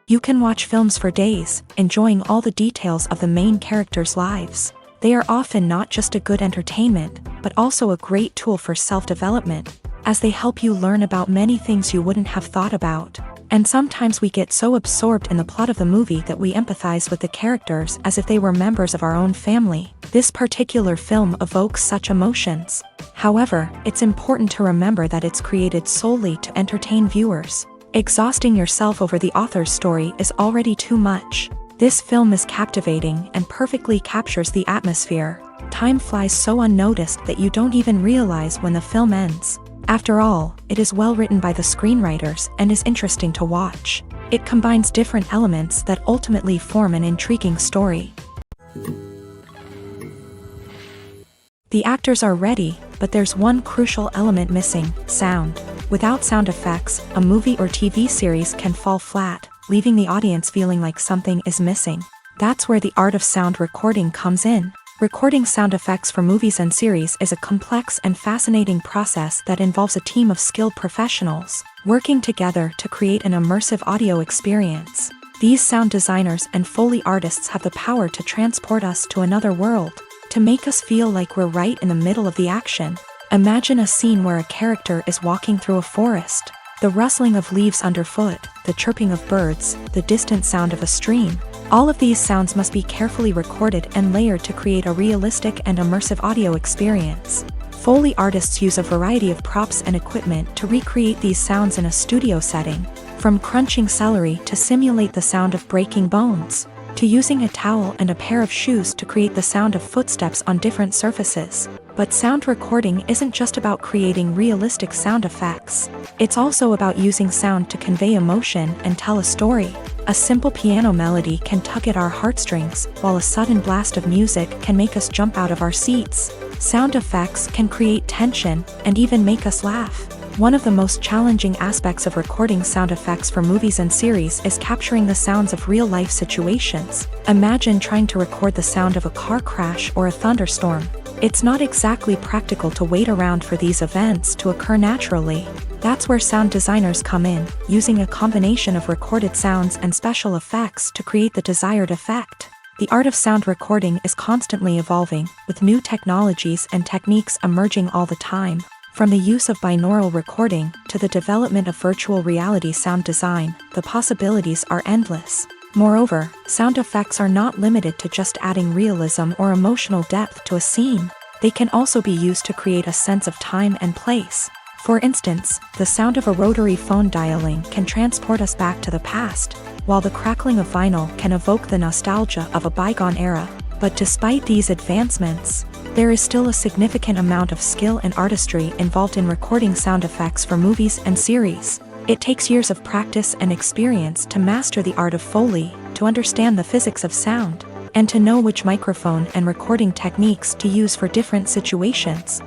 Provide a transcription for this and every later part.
You can watch films for days, enjoying all the details of the main characters' lives. They are often not just a good entertainment, but also a great tool for self-development, as they help you learn about many things you wouldn't have thought about. And sometimes we get so absorbed in the plot of the movie that we empathize with the characters as if they were members of our own family. This particular film evokes such emotions. However, it's important to remember that it's created solely to entertain viewers. Exhausting yourself over the author's story is already too much. This film is captivating and perfectly captures the atmosphere. Time flies so unnoticed that you don't even realize when the film ends. After all, it is well written by the screenwriters and is interesting to watch. It combines different elements that ultimately form an intriguing story. The actors are ready, but there's one crucial element missing: sound. Without sound effects, a movie or TV series can fall flat, leaving the audience feeling like something is missing. That's where the art of sound recording comes in. Recording sound effects for movies and series is a complex and fascinating process that involves a team of skilled professionals working together to create an immersive audio experience. These sound designers and Foley artists have the power to transport us to another world, to make us feel like we're right in the middle of the action. Imagine a scene where a character is walking through a forest. The rustling of leaves underfoot, the chirping of birds, the distant sound of a stream. All of these sounds must be carefully recorded and layered to create a realistic and immersive audio experience. Foley artists use a variety of props and equipment to recreate these sounds in a studio setting, from crunching celery to simulate the sound of breaking bones, to using a towel and a pair of shoes to create the sound of footsteps on different surfaces. But sound recording isn't just about creating realistic sound effects. It's also about using sound to convey emotion and tell a story. A simple piano melody can tug at our heartstrings, while a sudden blast of music can make us jump out of our seats. Sound effects can create tension and even make us laugh. One of the most challenging aspects of recording sound effects for movies and series is capturing the sounds of real-life situations. Imagine trying to record the sound of a car crash or a thunderstorm. It's not exactly practical to wait around for these events to occur naturally. That's where sound designers come in, using a combination of recorded sounds and special effects to create the desired effect. The art of sound recording is constantly evolving, with new technologies and techniques emerging all the time. From the use of binaural recording to the development of virtual reality sound design, the possibilities are endless. Moreover, sound effects are not limited to just adding realism or emotional depth to a scene. They can also be used to create a sense of time and place. For instance, the sound of a rotary phone dialing can transport us back to the past, while the crackling of vinyl can evoke the nostalgia of a bygone era. But despite these advancements, there is still a significant amount of skill and artistry involved in recording sound effects for movies and series. It takes years of practice and experience to master the art of Foley, to understand the physics of sound, and to know which microphone and recording techniques to use for different situations.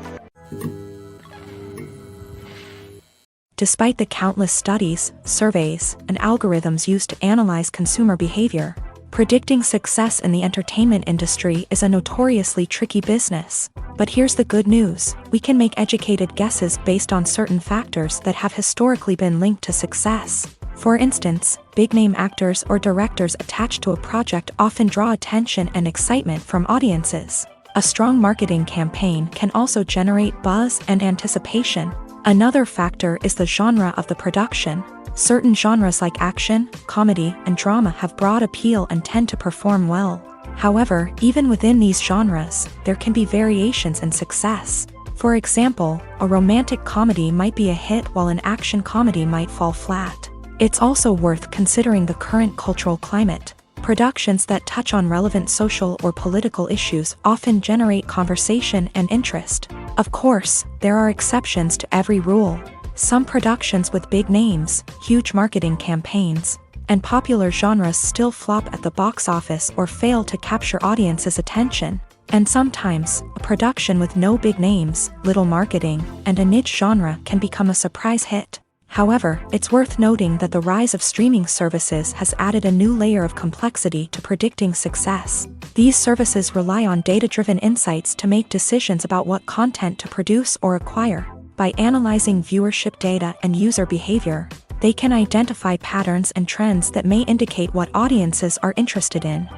Despite the countless studies, surveys, and algorithms used to analyze consumer behavior, predicting success in the entertainment industry is a notoriously tricky business. But here's the good news: we can make educated guesses based on certain factors that have historically been linked to success. For instance, big-name actors or directors attached to a project often draw attention and excitement from audiences. A strong marketing campaign can also generate buzz and anticipation. Another factor is the genre of the production. Certain genres like action, comedy, and drama have broad appeal and tend to perform well. However, even within these genres, there can be variations in success. For example, a romantic comedy might be a hit while an action comedy might fall flat. It's also worth considering the current cultural climate. Productions that touch on relevant social or political issues often generate conversation and interest. Of course, there are exceptions to every rule. Some productions with big names, huge marketing campaigns, and popular genres still flop at the box office or fail to capture audiences' attention. And sometimes, a production with no big names, little marketing, and a niche genre can become a surprise hit. However, it's worth noting that the rise of streaming services has added a new layer of complexity to predicting success. These services rely on data-driven insights to make decisions about what content to produce or acquire. By analyzing viewership data and user behavior, They can identify patterns and trends that may indicate what audiences are interested in.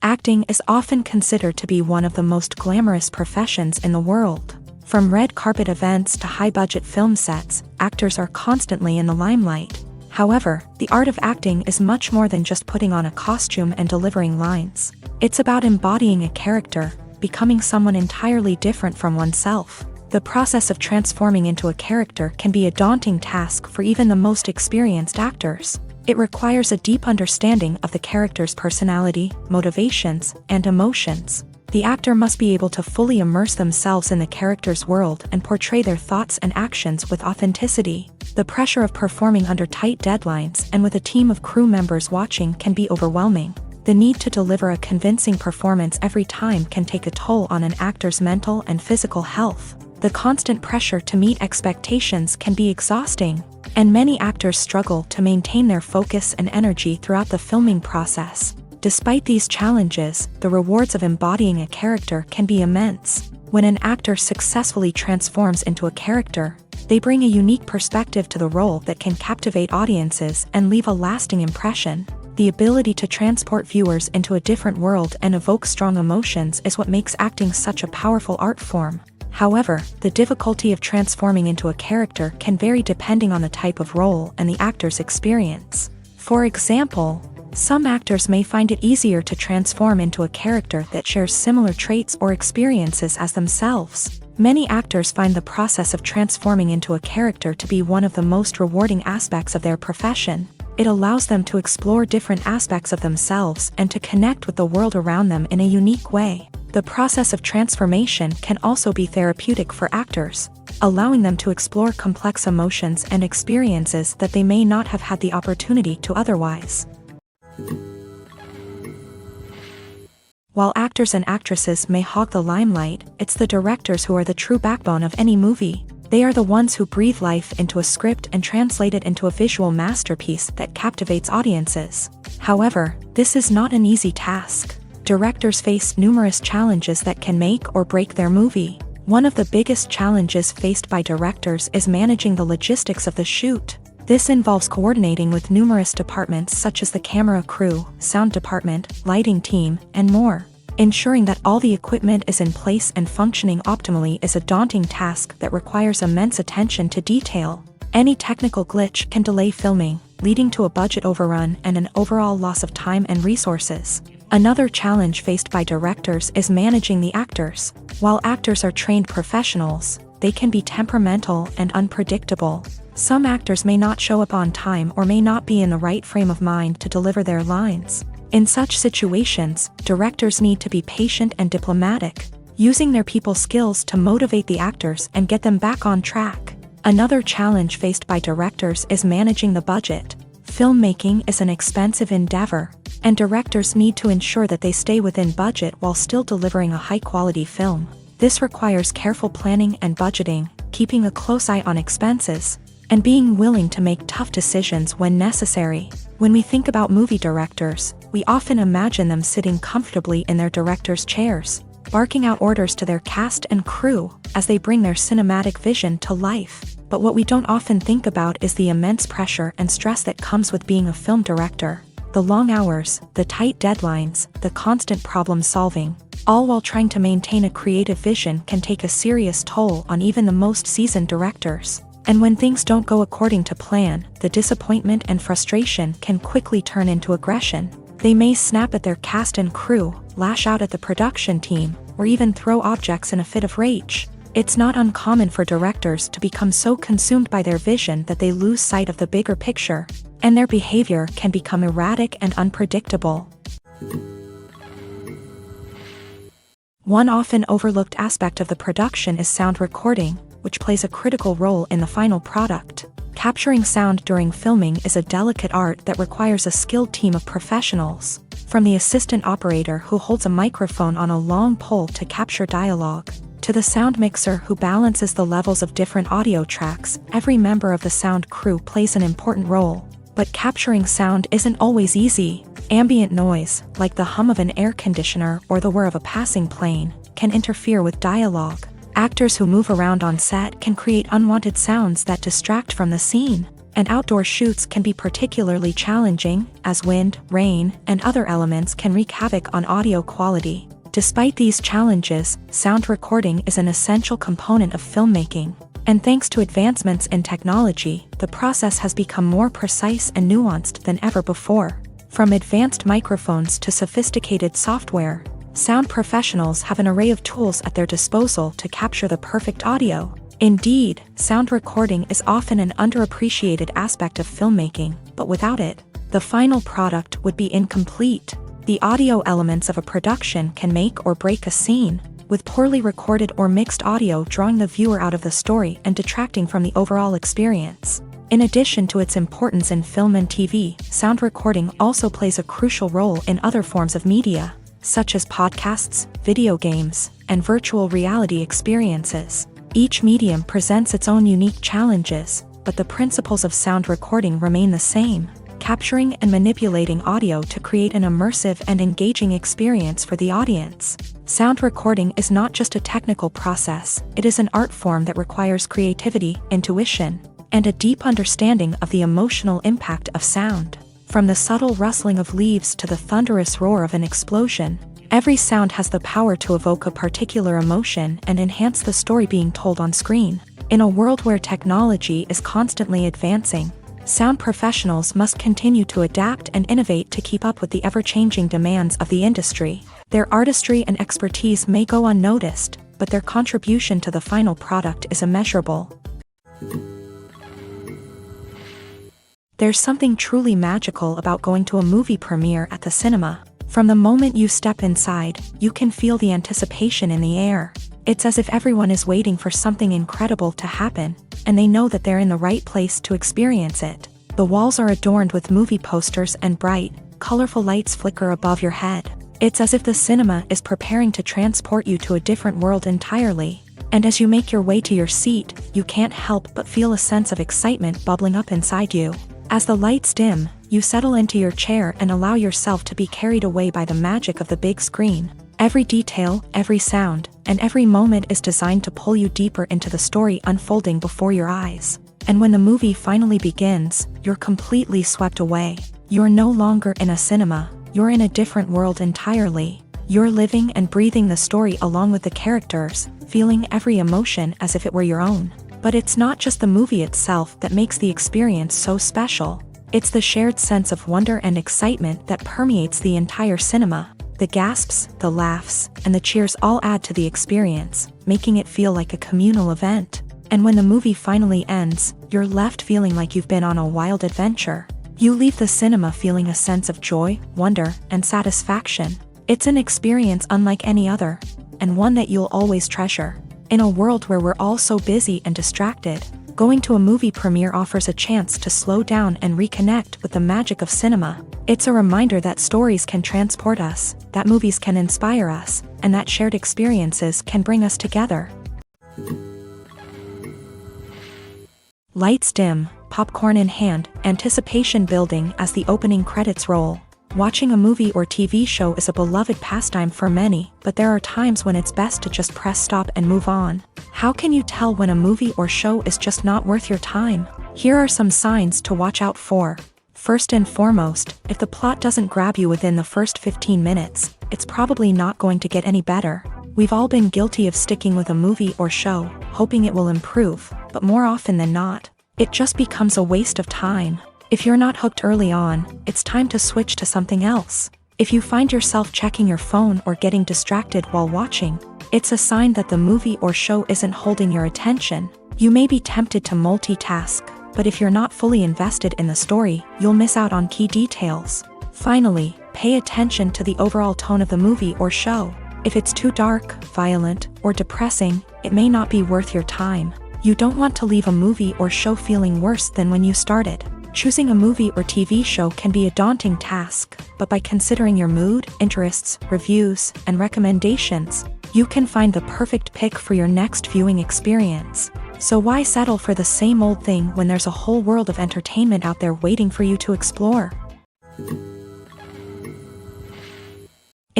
Acting is often considered to be one of the most glamorous professions in the world. From red carpet events to high-budget film sets, actors are constantly in the limelight. However, the art of acting is much more than just putting on a costume and delivering lines. It's about embodying a character, becoming someone entirely different from oneself. The process of transforming into a character can be a daunting task for even the most experienced actors. It requires a deep understanding of the character's personality, motivations, and emotions. The actor must be able to fully immerse themselves in the character's world and portray their thoughts and actions with authenticity. The pressure of performing under tight deadlines and with a team of crew members watching can be overwhelming. The need to deliver a convincing performance every time can take a toll on an actor's mental and physical health. The constant pressure to meet expectations can be exhausting, and many actors struggle to maintain their focus and energy throughout the filming process. Despite these challenges, the rewards of embodying a character can be immense. When an actor successfully transforms into a character, they bring a unique perspective to the role that can captivate audiences and leave a lasting impression. The ability to transport viewers into a different world and evoke strong emotions is what makes acting such a powerful art form. However, the difficulty of transforming into a character can vary depending on the type of role and the actor's experience. For example, some actors may find it easier to transform into a character that shares similar traits or experiences as themselves. Many actors find the process of transforming into a character to be one of the most rewarding aspects of their profession. It allows them to explore different aspects of themselves and to connect with the world around them in a unique way. The process of transformation can also be therapeutic for actors, allowing them to explore complex emotions and experiences that they may not have had the opportunity to otherwise. While actors and actresses may hog the limelight, it's the directors who are the true backbone of any movie. They are the ones who breathe life into a script and translate it into a visual masterpiece that captivates audiences. However, this is not an easy task. Directors face numerous challenges that can make or break their movie. One of the biggest challenges faced by directors is managing the logistics of the shoot. This involves coordinating with numerous departments such as the camera crew, sound department, lighting team, and more. Ensuring that all the equipment is in place and functioning optimally is a daunting task that requires immense attention to detail. Any technical glitch can delay filming, leading to a budget overrun and an overall loss of time and resources. Another challenge faced by directors is managing the actors. While actors are trained professionals, they can be temperamental and unpredictable. Some actors may not show up on time or may not be in the right frame of mind to deliver their lines. In such situations, directors need to be patient and diplomatic, using their people skills to motivate the actors and get them back on track. Another challenge faced by directors is managing the budget. Filmmaking is an expensive endeavor, and directors need to ensure that they stay within budget while still delivering a high-quality film. This requires careful planning and budgeting, keeping a close eye on expenses, and being willing to make tough decisions when necessary. When we think about movie directors, we often imagine them sitting comfortably in their director's chairs, barking out orders to their cast and crew as they bring their cinematic vision to life. But what we don't often think about is the immense pressure and stress that comes with being a film director. The long hours, the tight deadlines, the constant problem solving, all while trying to maintain a creative vision can take a serious toll on even the most seasoned directors. And when things don't go according to plan, the disappointment and frustration can quickly turn into aggression. They may snap at their cast and crew, lash out at the production team, or even throw objects in a fit of rage. It's not uncommon for directors to become so consumed by their vision that they lose sight of the bigger picture, and their behavior can become erratic and unpredictable. One often overlooked aspect of the production is sound recording, which plays a critical role in the final product. Capturing sound during filming is a delicate art that requires a skilled team of professionals. From the assistant operator who holds a microphone on a long pole to capture dialogue, to the sound mixer who balances the levels of different audio tracks, every member of the sound crew plays an important role. But capturing sound isn't always easy. Ambient noise, like the hum of an air conditioner or the whir of a passing plane, can interfere with dialogue. Actors who move around on set can create unwanted sounds that distract from the scene, and outdoor shoots can be particularly challenging, as wind, rain, and other elements can wreak havoc on audio quality. Despite these challenges, sound recording is an essential component of filmmaking. And thanks to advancements in technology, the process has become more precise and nuanced than ever before. From advanced microphones to sophisticated software, sound professionals have an array of tools at their disposal to capture the perfect audio. Indeed, sound recording is often an underappreciated aspect of filmmaking, but without it, the final product would be incomplete. The audio elements of a production can make or break a scene, with poorly recorded or mixed audio drawing the viewer out of the story and detracting from the overall experience. In addition to its importance in film and TV, sound recording also plays a crucial role in other forms of media, such as podcasts, video games, and virtual reality experiences. Each medium presents its own unique challenges, but the principles of sound recording remain the same, capturing and manipulating audio to create an immersive and engaging experience for the audience. Sound recording is not just a technical process, it is an art form that requires creativity, intuition, and a deep understanding of the emotional impact of sound. From the subtle rustling of leaves to the thunderous roar of an explosion, every sound has the power to evoke a particular emotion and enhance the story being told on screen. In a world where technology is constantly advancing, sound professionals must continue to adapt and innovate to keep up with the ever-changing demands of the industry. Their artistry and expertise may go unnoticed, but their contribution to the final product is immeasurable. There's something truly magical about going to a movie premiere at the cinema. From the moment you step inside, you can feel the anticipation in the air. It's as if everyone is waiting for something incredible to happen, and they know that they're in the right place to experience it. The walls are adorned with movie posters and bright, colorful lights flicker above your head. It's as if the cinema is preparing to transport you to a different world entirely. And as you make your way to your seat, you can't help but feel a sense of excitement bubbling up inside you. As the lights dim, you settle into your chair and allow yourself to be carried away by the magic of the big screen. Every detail, every sound, and every moment is designed to pull you deeper into the story unfolding before your eyes. And when the movie finally begins, you're completely swept away. You're no longer in a cinema, you're in a different world entirely. You're living and breathing the story along with the characters, feeling every emotion as if it were your own. But it's not just the movie itself that makes the experience so special. It's the shared sense of wonder and excitement that permeates the entire cinema. The gasps, the laughs, and the cheers all add to the experience, making it feel like a communal event. And when the movie finally ends, you're left feeling like you've been on a wild adventure. You leave the cinema feeling a sense of joy, wonder, and satisfaction. It's an experience unlike any other, and one that you'll always treasure. In a world where we're all so busy and distracted, going to a movie premiere offers a chance to slow down and reconnect with the magic of cinema. It's a reminder that stories can transport us, that movies can inspire us, and that shared experiences can bring us together. Lights dim, popcorn in hand, anticipation building as the opening credits roll. Watching a movie or TV show is a beloved pastime for many, but there are times when it's best to just press stop and move on. How can you tell when a movie or show is just not worth your time? Here are some signs to watch out for. First and foremost, if the plot doesn't grab you within the first 15 minutes, it's probably not going to get any better. We've all been guilty of sticking with a movie or show, hoping it will improve, but more often than not, it just becomes a waste of time. If you're not hooked early on, it's time to switch to something else. If you find yourself checking your phone or getting distracted while watching, it's a sign that the movie or show isn't holding your attention. You may be tempted to multitask, but if you're not fully invested in the story, you'll miss out on key details. Finally, pay attention to the overall tone of the movie or show. If it's too dark, violent, or depressing, it may not be worth your time. You don't want to leave a movie or show feeling worse than when you started. Choosing a movie or TV show can be a daunting task, but by considering your mood, interests, reviews, and recommendations, you can find the perfect pick for your next viewing experience. So why settle for the same old thing when there's a whole world of entertainment out there waiting for you to explore?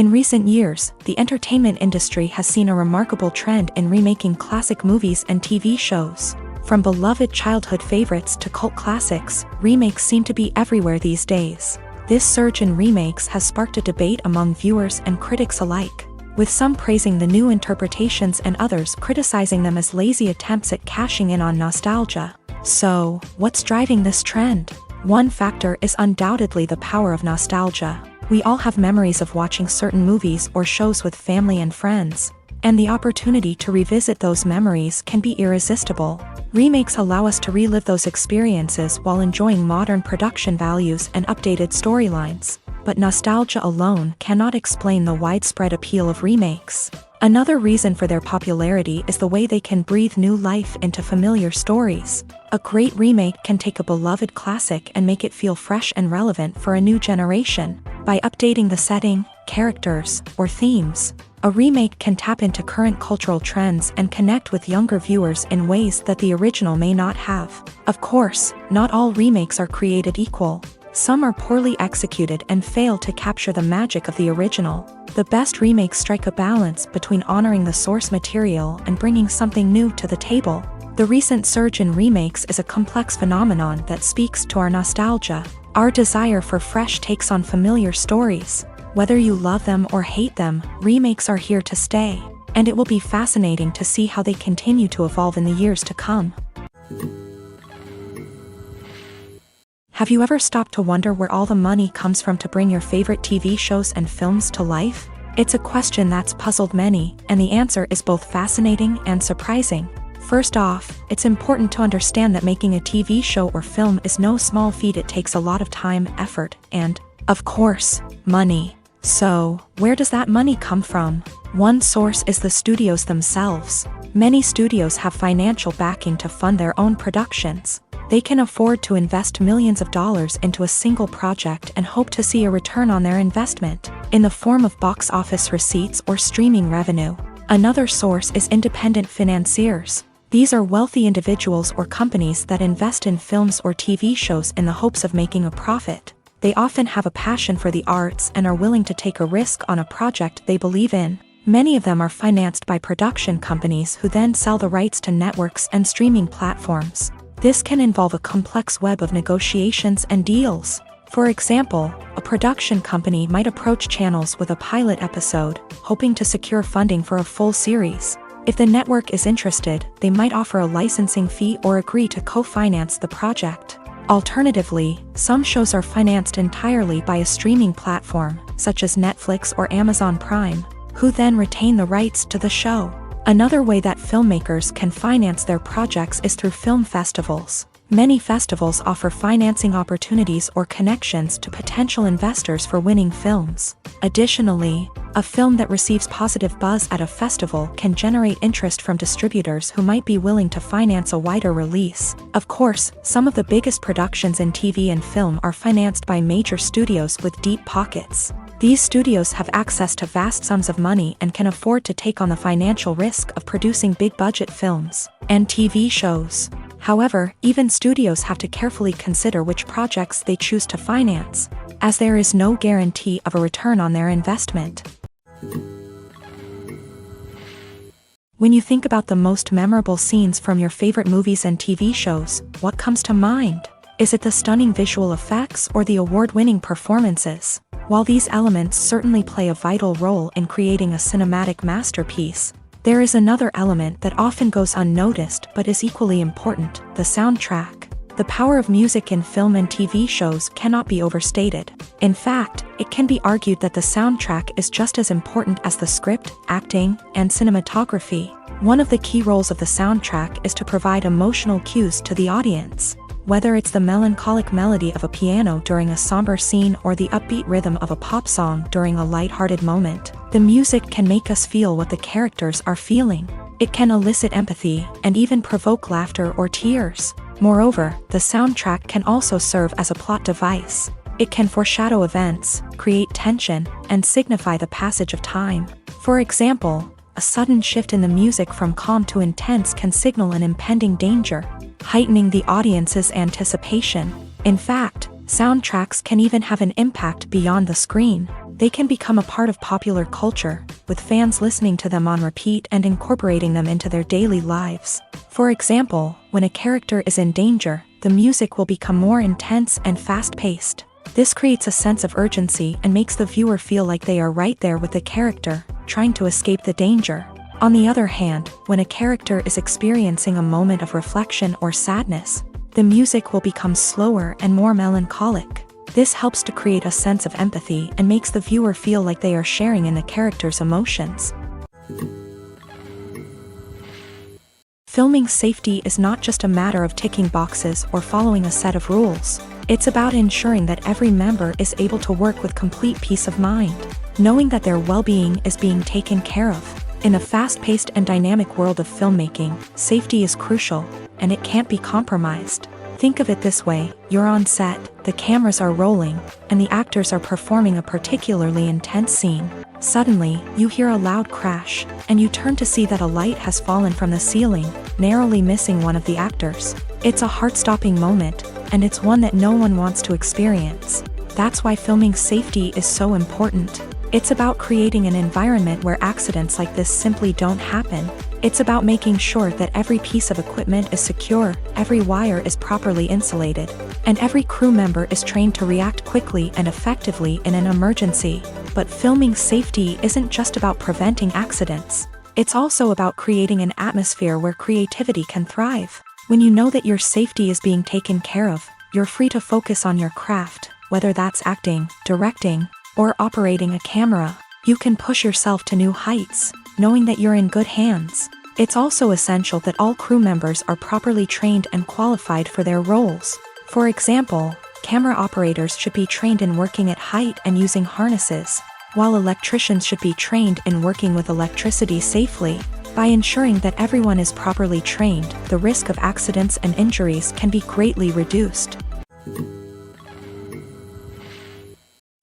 In recent years, the entertainment industry has seen a remarkable trend in remaking classic movies and TV shows. From beloved childhood favorites to cult classics, remakes seem to be everywhere these days. This surge in remakes has sparked a debate among viewers and critics alike, with some praising the new interpretations and others criticizing them as lazy attempts at cashing in on nostalgia. So, what's driving this trend? One factor is undoubtedly the power of nostalgia. We all have memories of watching certain movies or shows with family and friends, and the opportunity to revisit those memories can be irresistible. Remakes allow us to relive those experiences while enjoying modern production values and updated storylines. But nostalgia alone cannot explain the widespread appeal of remakes. Another reason for their popularity is the way they can breathe new life into familiar stories. A great remake can take a beloved classic and make it feel fresh and relevant for a new generation. By updating the setting, characters, or themes, a remake can tap into current cultural trends and connect with younger viewers in ways that the original may not have. Of course, not all remakes are created equal. Some are poorly executed and fail to capture the magic of the original. The best remakes strike a balance between honoring the source material and bringing something new to the table. The recent surge in remakes is a complex phenomenon that speaks to our nostalgia, our desire for fresh takes on familiar stories. Whether you love them or hate them, remakes are here to stay, and it will be fascinating to see how they continue to evolve in the years to come. Have you ever stopped to wonder where all the money comes from to bring your favorite TV shows and films to life? It's a question that's puzzled many, and the answer is both fascinating and surprising. First off, it's important to understand that making a TV show or film is no small feat. It takes a lot of time, effort, and, of course, money. So, where does that money come from? One source is the studios themselves. Many studios have financial backing to fund their own productions. They can afford to invest millions of dollars into a single project and hope to see a return on their investment, in the form of box office receipts or streaming revenue. Another source is independent financiers. These are wealthy individuals or companies that invest in films or TV shows in the hopes of making a profit. They often have a passion for the arts and are willing to take a risk on a project they believe in. Many of them are financed by production companies who then sell the rights to networks and streaming platforms. This can involve a complex web of negotiations and deals. For example, a production company might approach channels with a pilot episode, hoping to secure funding for a full series. If the network is interested, they might offer a licensing fee or agree to co-finance the project. Alternatively, some shows are financed entirely by a streaming platform, such as Netflix or Amazon Prime, who then retain the rights to the show. Another way that filmmakers can finance their projects is through film festivals. Many festivals offer financing opportunities or connections to potential investors for winning films. Additionally, a film that receives positive buzz at a festival can generate interest from distributors who might be willing to finance a wider release. Of course, some of the biggest productions in TV and film are financed by major studios with deep pockets. These studios have access to vast sums of money and can afford to take on the financial risk of producing big-budget films and TV shows. However, even studios have to carefully consider which projects they choose to finance, as there is no guarantee of a return on their investment. When you think about the most memorable scenes from your favorite movies and TV shows, what comes to mind? Is it the stunning visual effects or the award-winning performances? While these elements certainly play a vital role in creating a cinematic masterpiece, there is another element that often goes unnoticed but is equally important: the soundtrack. The power of music in film and TV shows cannot be overstated. In fact, it can be argued that the soundtrack is just as important as the script, acting, and cinematography. One of the key roles of the soundtrack is to provide emotional cues to the audience. Whether it's the melancholic melody of a piano during a somber scene or the upbeat rhythm of a pop song during a lighthearted moment, the music can make us feel what the characters are feeling. It can elicit empathy and even provoke laughter or tears. Moreover, the soundtrack can also serve as a plot device. It can foreshadow events, create tension, and signify the passage of time. For example, a sudden shift in the music from calm to intense can signal an impending danger, heightening the audience's anticipation. In fact, soundtracks can even have an impact beyond the screen. They can become a part of popular culture, with fans listening to them on repeat and incorporating them into their daily lives. For example, when a character is in danger, the music will become more intense and fast-paced. This creates a sense of urgency and makes the viewer feel like they are right there with the character, trying to escape the danger. On the other hand, when a character is experiencing a moment of reflection or sadness, the music will become slower and more melancholic. This helps to create a sense of empathy and makes the viewer feel like they are sharing in the character's emotions. Filming safety is not just a matter of ticking boxes or following a set of rules. It's about ensuring that every member is able to work with complete peace of mind, knowing that their well-being is being taken care of. In a fast-paced and dynamic world of filmmaking, safety is crucial, and it can't be compromised. Think of it this way: you're on set, the cameras are rolling, and the actors are performing a particularly intense scene. Suddenly, you hear a loud crash, and you turn to see that a light has fallen from the ceiling, narrowly missing one of the actors. It's a heart-stopping moment, and it's one that no one wants to experience. That's why filming safety is so important. It's about creating an environment where accidents like this simply don't happen. It's about making sure that every piece of equipment is secure, every wire is properly insulated, and every crew member is trained to react quickly and effectively in an emergency. But filming safety isn't just about preventing accidents. It's also about creating an atmosphere where creativity can thrive. When you know that your safety is being taken care of, you're free to focus on your craft, whether that's acting, directing, or operating a camera. You can push yourself to new heights, knowing that you're in good hands. It's also essential that all crew members are properly trained and qualified for their roles. For example, camera operators should be trained in working at height and using harnesses, while electricians should be trained in working with electricity safely. By ensuring that everyone is properly trained, the risk of accidents and injuries can be greatly reduced.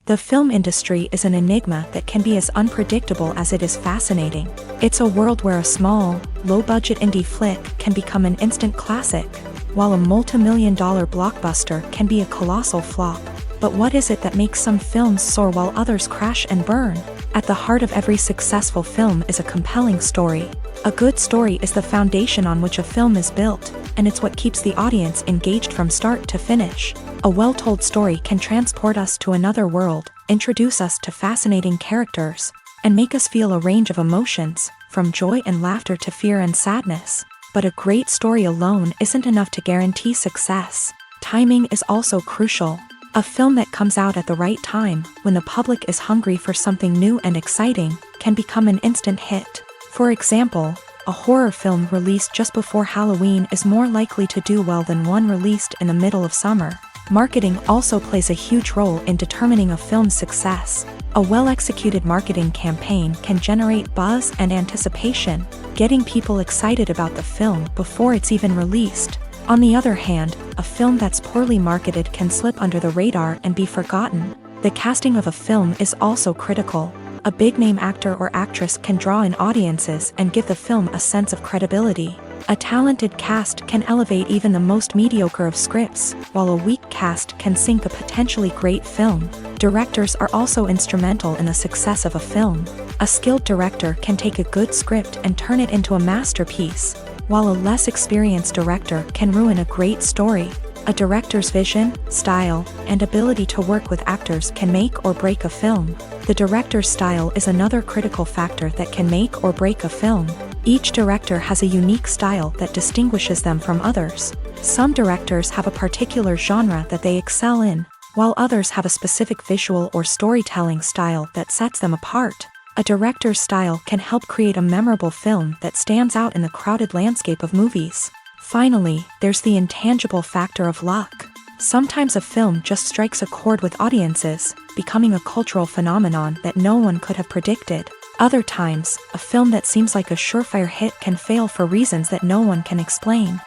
The film industry is an enigma that can be as unpredictable as it is fascinating. It's a world where a small, low-budget indie flick can become an instant classic, while a multi-million-dollar blockbuster can be a colossal flop. But what is it that makes some films soar while others crash and burn? At the heart of every successful film is a compelling story. A good story is the foundation on which a film is built, and it's what keeps the audience engaged from start to finish. A well-told story can transport us to another world, introduce us to fascinating characters, and make us feel a range of emotions, from joy and laughter to fear and sadness. But a great story alone isn't enough to guarantee success. Timing is also crucial. A film that comes out at the right time, when the public is hungry for something new and exciting, can become an instant hit. For example, a horror film released just before Halloween is more likely to do well than one released in the middle of summer. Marketing also plays a huge role in determining a film's success. A well-executed marketing campaign can generate buzz and anticipation, getting people excited about the film before it's even released. On the other hand, a film that's poorly marketed can slip under the radar and be forgotten. The casting of a film is also critical. A big-name actor or actress can draw in audiences and give the film a sense of credibility. A talented cast can elevate even the most mediocre of scripts, while a weak cast can sink a potentially great film. Directors are also instrumental in the success of a film. A skilled director can take a good script and turn it into a masterpiece, while a less experienced director can ruin a great story. A director's vision, style, and ability to work with actors can make or break a film. The director's style is another critical factor that can make or break a film. Each director has a unique style that distinguishes them from others. Some directors have a particular genre that they excel in, while others have a specific visual or storytelling style that sets them apart. A director's style can help create a memorable film that stands out in the crowded landscape of movies. Finally, there's the intangible factor of luck. Sometimes a film just strikes a chord with audiences, becoming a cultural phenomenon that no one could have predicted. Other times, a film that seems like a surefire hit can fail for reasons that no one can explain.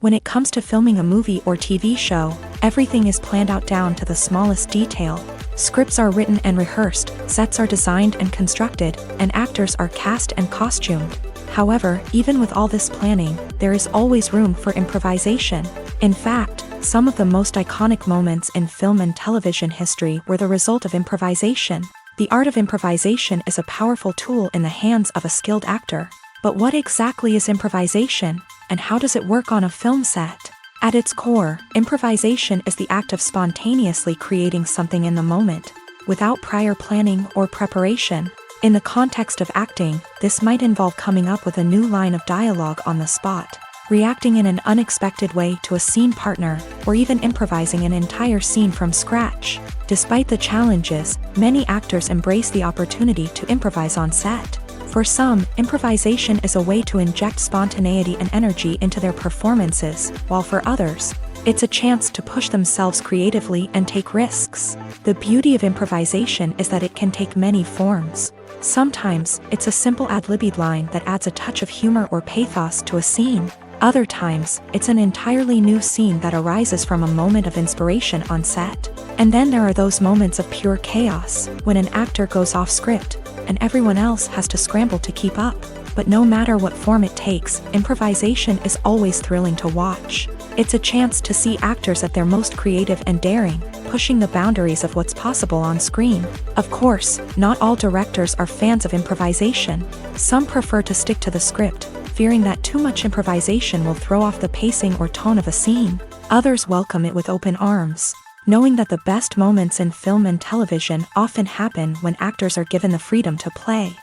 When it comes to filming a movie or TV show, everything is planned out down to the smallest detail. Scripts are written and rehearsed, sets are designed and constructed, and actors are cast and costumed. However, even with all this planning, there is always room for improvisation. In fact, Some of the most iconic moments in film and television history were the result of improvisation. The art of improvisation is a powerful tool in the hands of a skilled actor. But what exactly is improvisation, and how does it work on a film set? At its core, improvisation is the act of spontaneously creating something in the moment, without prior planning or preparation. In the context of acting, this might involve coming up with a new line of dialogue on the spot, reacting in an unexpected way to a scene partner, or even improvising an entire scene from scratch. Despite the challenges, many actors embrace the opportunity to improvise on set. For some, improvisation is a way to inject spontaneity and energy into their performances, while for others, it's a chance to push themselves creatively and take risks. The beauty of improvisation is that it can take many forms. Sometimes, it's a simple ad-libbed line that adds a touch of humor or pathos to a scene. Other times, it's an entirely new scene that arises from a moment of inspiration on set. And then there are those moments of pure chaos, when an actor goes off script, and everyone else has to scramble to keep up. But no matter what form it takes, improvisation is always thrilling to watch. It's a chance to see actors at their most creative and daring, pushing the boundaries of what's possible on screen. Of course, not all directors are fans of improvisation. Some prefer to stick to the script, fearing that too much improvisation will throw off the pacing or tone of a scene. Others welcome it with open arms, knowing that the best moments in film and television often happen when actors are given the freedom to play.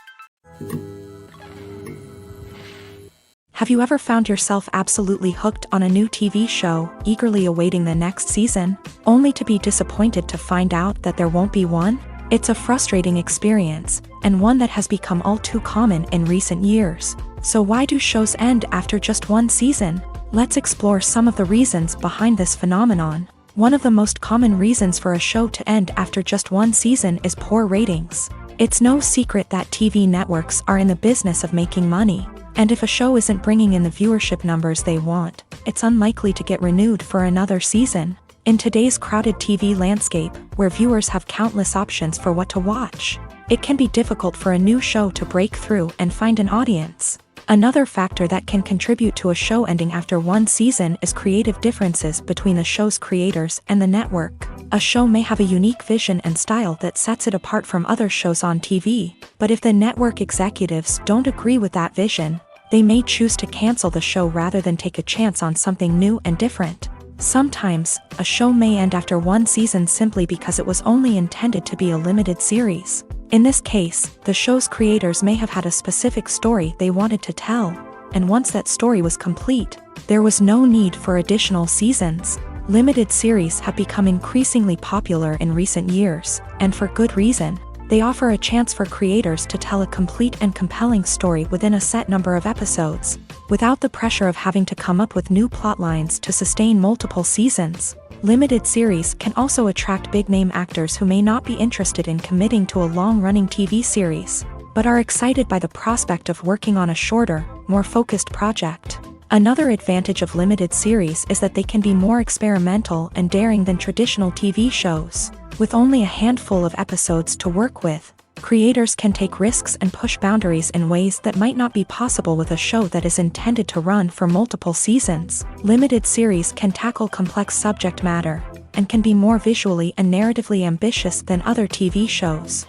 Have you ever found yourself absolutely hooked on a new TV show, eagerly awaiting the next season, only to be disappointed to find out that there won't be one? It's a frustrating experience, and one that has become all too common in recent years. So why do shows end after just one season? Let's explore some of the reasons behind this phenomenon. One of the most common reasons for a show to end after just one season is poor ratings. It's no secret that TV networks are in the business of making money, and if a show isn't bringing in the viewership numbers they want, it's unlikely to get renewed for another season. In today's crowded TV landscape, where viewers have countless options for what to watch, it can be difficult for a new show to break through and find an audience. Another factor that can contribute to a show ending after one season is creative differences between the show's creators and the network. A show may have a unique vision and style that sets it apart from other shows on TV, but if the network executives don't agree with that vision, they may choose to cancel the show rather than take a chance on something new and different. Sometimes, a show may end after one season simply because it was only intended to be a limited series. In this case, the show's creators may have had a specific story they wanted to tell, and once that story was complete, there was no need for additional seasons. Limited series have become increasingly popular in recent years, and for good reason. They offer a chance for creators to tell a complete and compelling story within a set number of episodes, without the pressure of having to come up with new plotlines to sustain multiple seasons. Limited series can also attract big-name actors who may not be interested in committing to a long-running TV series, but are excited by the prospect of working on a shorter, more focused project. Another advantage of limited series is that they can be more experimental and daring than traditional TV shows. With only a handful of episodes to work with, creators can take risks and push boundaries in ways that might not be possible with a show that is intended to run for multiple seasons. Limited series can tackle complex subject matter, and can be more visually and narratively ambitious than other TV shows.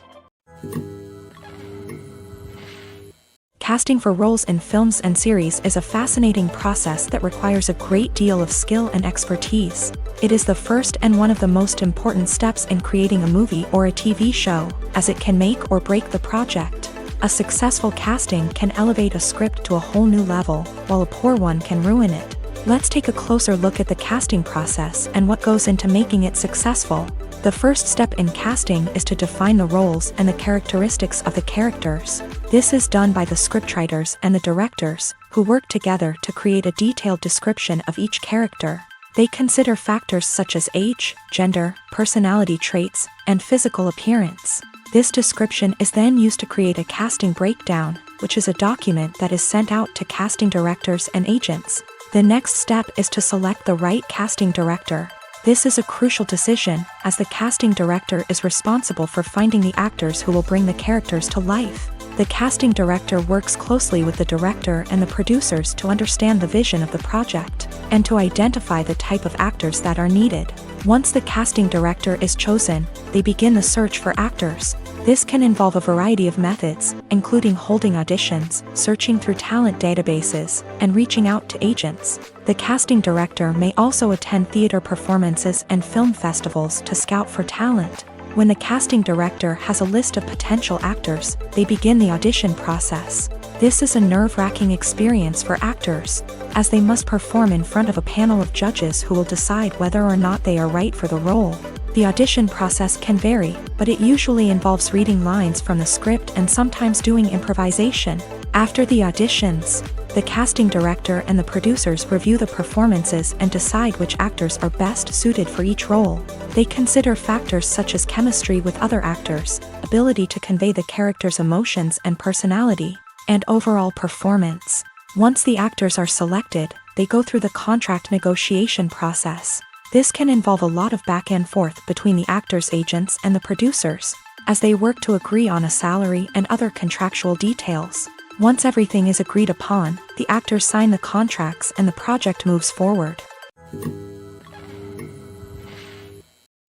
Casting for roles in films and series is a fascinating process that requires a great deal of skill and expertise. It is the first and one of the most important steps in creating a movie or a TV show, as it can make or break the project. A successful casting can elevate a script to a whole new level, while a poor one can ruin it. Let's take a closer look at the casting process and what goes into making it successful. The first step in casting is to define the roles and the characteristics of the characters. This is done by the scriptwriters and the directors, who work together to create a detailed description of each character. They consider factors such as age, gender, personality traits, and physical appearance. This description is then used to create a casting breakdown, which is a document that is sent out to casting directors and agents. The next step is to select the right casting director. This is a crucial decision, as the casting director is responsible for finding the actors who will bring the characters to life. The casting director works closely with the director and the producers to understand the vision of the project, and to identify the type of actors that are needed. Once the casting director is chosen, they begin the search for actors. This can involve a variety of methods, including holding auditions, searching through talent databases, and reaching out to agents. The casting director may also attend theater performances and film festivals to scout for talent. When the casting director has a list of potential actors, they begin the audition process. This is a nerve-wracking experience for actors, as they must perform in front of a panel of judges who will decide whether or not they are right for the role. The audition process can vary, but it usually involves reading lines from the script and sometimes doing improvisation. After the auditions, the casting director and the producers review the performances and decide which actors are best suited for each role. They consider factors such as chemistry with other actors, ability to convey the character's emotions and personality, and overall performance. Once the actors are selected, they go through the contract negotiation process. This can involve a lot of back and forth between the actors' agents and the producers, as they work to agree on a salary and other contractual details. Once everything is agreed upon, the actors sign the contracts and the project moves forward.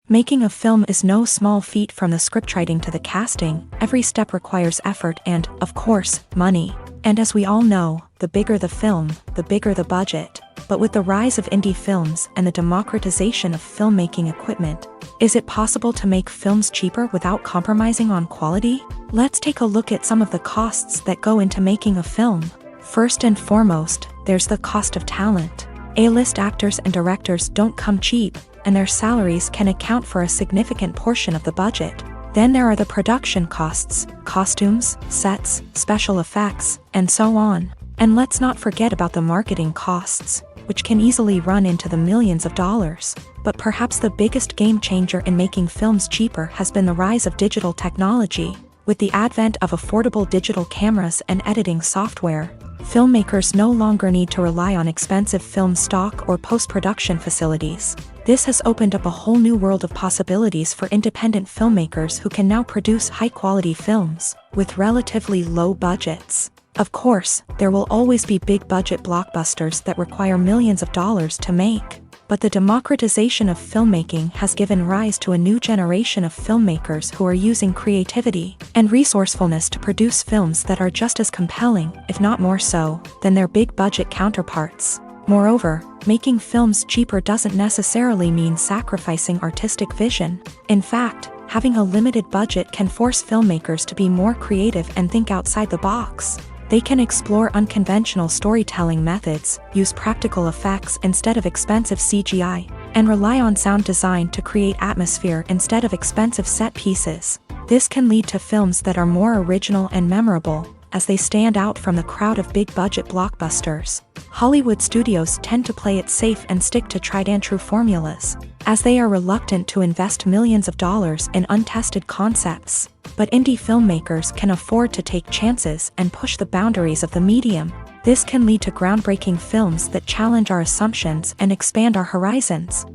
Making a film is no small feat. From the scriptwriting to the casting, every step requires effort and, of course, money. And as we all know, the bigger the film, the bigger the budget. But with the rise of indie films and the democratization of filmmaking equipment, is it possible to make films cheaper without compromising on quality? Let's take a look at some of the costs that go into making a film. First and foremost, there's the cost of talent. A-list actors and directors don't come cheap, and their salaries can account for a significant portion of the budget. Then there are the production costs, costumes, sets, special effects, and so on. And let's not forget about the marketing costs, which can easily run into the millions of dollars. But perhaps the biggest game changer in making films cheaper has been the rise of digital technology. With the advent of affordable digital cameras and editing software, filmmakers no longer need to rely on expensive film stock or post-production facilities. This has opened up a whole new world of possibilities for independent filmmakers who can now produce high-quality films with relatively low budgets. Of course, there will always be big-budget blockbusters that require millions of dollars to make. But the democratization of filmmaking has given rise to a new generation of filmmakers who are using creativity and resourcefulness to produce films that are just as compelling, if not more so, than their big-budget counterparts. Moreover, making films cheaper doesn't necessarily mean sacrificing artistic vision. In fact, having a limited budget can force filmmakers to be more creative and think outside the box. They can explore unconventional storytelling methods, use practical effects instead of expensive CGI, and rely on sound design to create atmosphere instead of expensive set pieces. This can lead to films that are more original and memorable, as they stand out from the crowd of big-budget blockbusters. Hollywood studios tend to play it safe and stick to tried-and-true formulas, as they are reluctant to invest millions of dollars in untested concepts. But indie filmmakers can afford to take chances and push the boundaries of the medium. This can lead to groundbreaking films that challenge our assumptions and expand our horizons.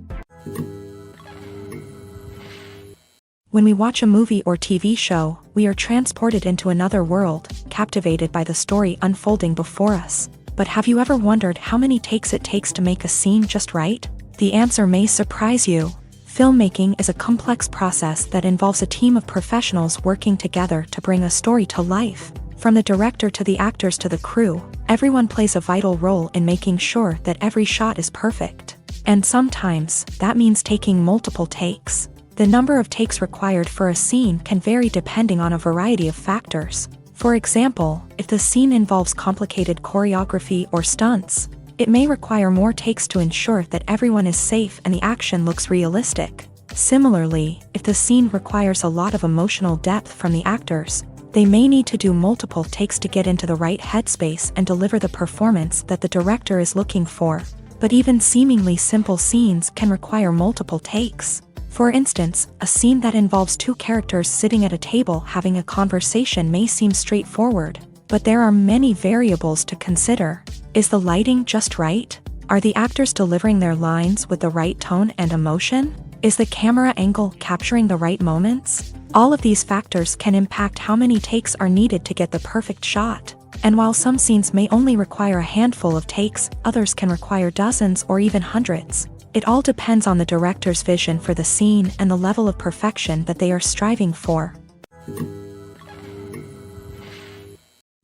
When we watch a movie or TV show, we are transported into another world, captivated by the story unfolding before us. But have you ever wondered how many takes it takes to make a scene just right? The answer may surprise you. Filmmaking is a complex process that involves a team of professionals working together to bring a story to life. From the director to the actors to the crew, everyone plays a vital role in making sure that every shot is perfect. And sometimes, that means taking multiple takes. The number of takes required for a scene can vary depending on a variety of factors. For example, if the scene involves complicated choreography or stunts, it may require more takes to ensure that everyone is safe and the action looks realistic. Similarly, if the scene requires a lot of emotional depth from the actors, they may need to do multiple takes to get into the right headspace and deliver the performance that the director is looking for. But even seemingly simple scenes can require multiple takes. For instance, a scene that involves two characters sitting at a table having a conversation may seem straightforward, but there are many variables to consider. Is the lighting just right? Are the actors delivering their lines with the right tone and emotion? Is the camera angle capturing the right moments? All of these factors can impact how many takes are needed to get the perfect shot. And while some scenes may only require a handful of takes, others can require dozens or even hundreds. It all depends on the director's vision for the scene and the level of perfection that they are striving for.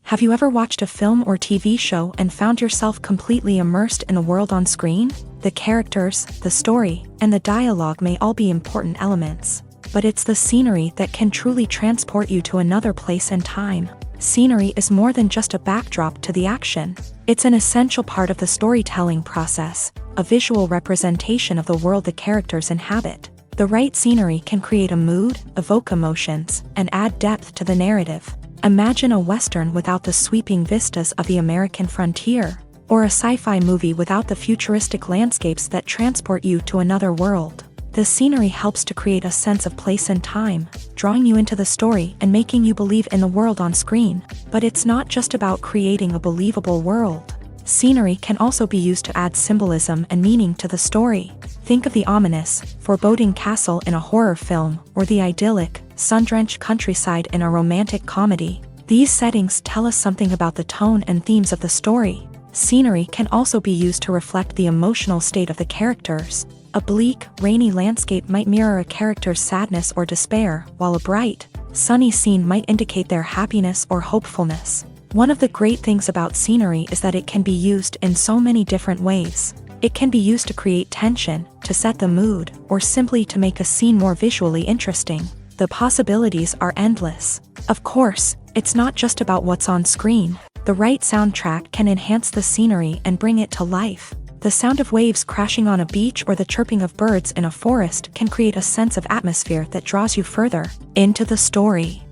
Have you ever watched a film or TV show and found yourself completely immersed in the world on screen? The characters, the story, and the dialogue may all be important elements, but it's the scenery that can truly transport you to another place and time. Scenery is more than just a backdrop to the action. It's an essential part of the storytelling process, a visual representation of the world the characters inhabit. The right scenery can create a mood, evoke emotions, and add depth to the narrative. Imagine a Western without the sweeping vistas of the American frontier, or a sci-fi movie without the futuristic landscapes that transport you to another world. The scenery helps to create a sense of place and time, drawing you into the story and making you believe in the world on screen. But it's not just about creating a believable world. Scenery can also be used to add symbolism and meaning to the story. Think of the ominous, foreboding castle in a horror film, or the idyllic, sun-drenched countryside in a romantic comedy. These settings tell us something about the tone and themes of the story. Scenery can also be used to reflect the emotional state of the characters. A bleak, rainy landscape might mirror a character's sadness or despair, while a bright, sunny scene might indicate their happiness or hopefulness. One of the great things about scenery is that it can be used in so many different ways. It can be used to create tension, to set the mood, or simply to make a scene more visually interesting. The possibilities are endless. Of course, it's not just about what's on screen. The right soundtrack can enhance the scenery and bring it to life. The sound of waves crashing on a beach or the chirping of birds in a forest can create a sense of atmosphere that draws you further into the story.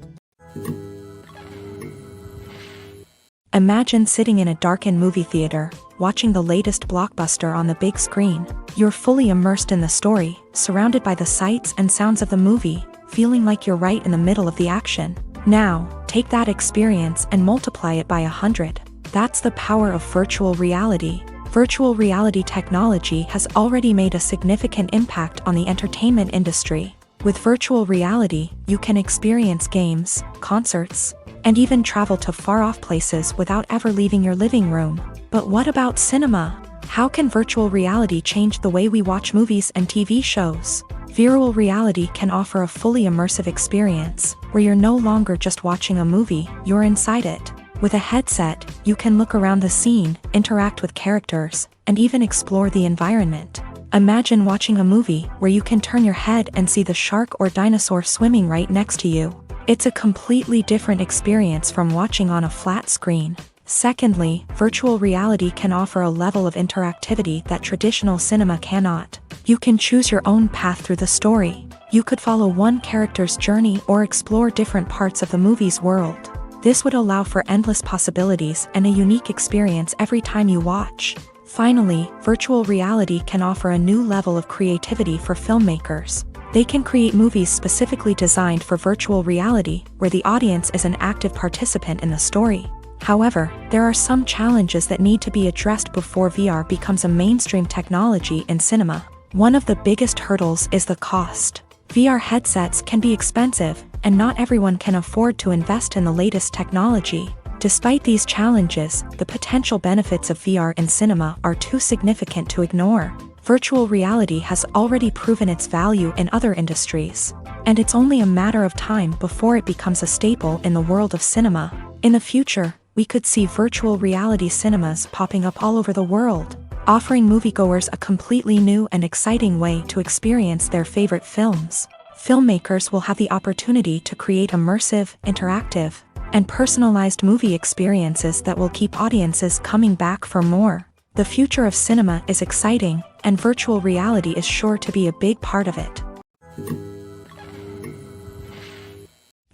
Imagine sitting in a darkened movie theater, watching the latest blockbuster on the big screen. You're fully immersed in the story, surrounded by the sights and sounds of the movie, feeling like you're right in the middle of the action. Now, take that experience and multiply it by 100. That's the power of virtual reality. Virtual reality technology has already made a significant impact on the entertainment industry. With virtual reality, you can experience games, concerts, and even travel to far-off places without ever leaving your living room. But what about cinema? How can virtual reality change the way we watch movies and TV shows? Virtual reality can offer a fully immersive experience, where you're no longer just watching a movie, you're inside it. With a headset, you can look around the scene, interact with characters, and even explore the environment. Imagine watching a movie where you can turn your head and see the shark or dinosaur swimming right next to you. It's a completely different experience from watching on a flat screen. Secondly, virtual reality can offer a level of interactivity that traditional cinema cannot. You can choose your own path through the story. You could follow one character's journey or explore different parts of the movie's world. This would allow for endless possibilities and a unique experience every time you watch. Finally, virtual reality can offer a new level of creativity for filmmakers. They can create movies specifically designed for virtual reality, where the audience is an active participant in the story. However, there are some challenges that need to be addressed before VR becomes a mainstream technology in cinema. One of the biggest hurdles is the cost. VR headsets can be expensive, and not everyone can afford to invest in the latest technology. Despite these challenges, the potential benefits of VR in cinema are too significant to ignore. Virtual reality has already proven its value in other industries, and it's only a matter of time before it becomes a staple in the world of cinema. In the future, we could see virtual reality cinemas popping up all over the world, offering moviegoers a completely new and exciting way to experience their favorite films. Filmmakers will have the opportunity to create immersive, interactive, and personalized movie experiences that will keep audiences coming back for more. The future of cinema is exciting, and virtual reality is sure to be a big part of it.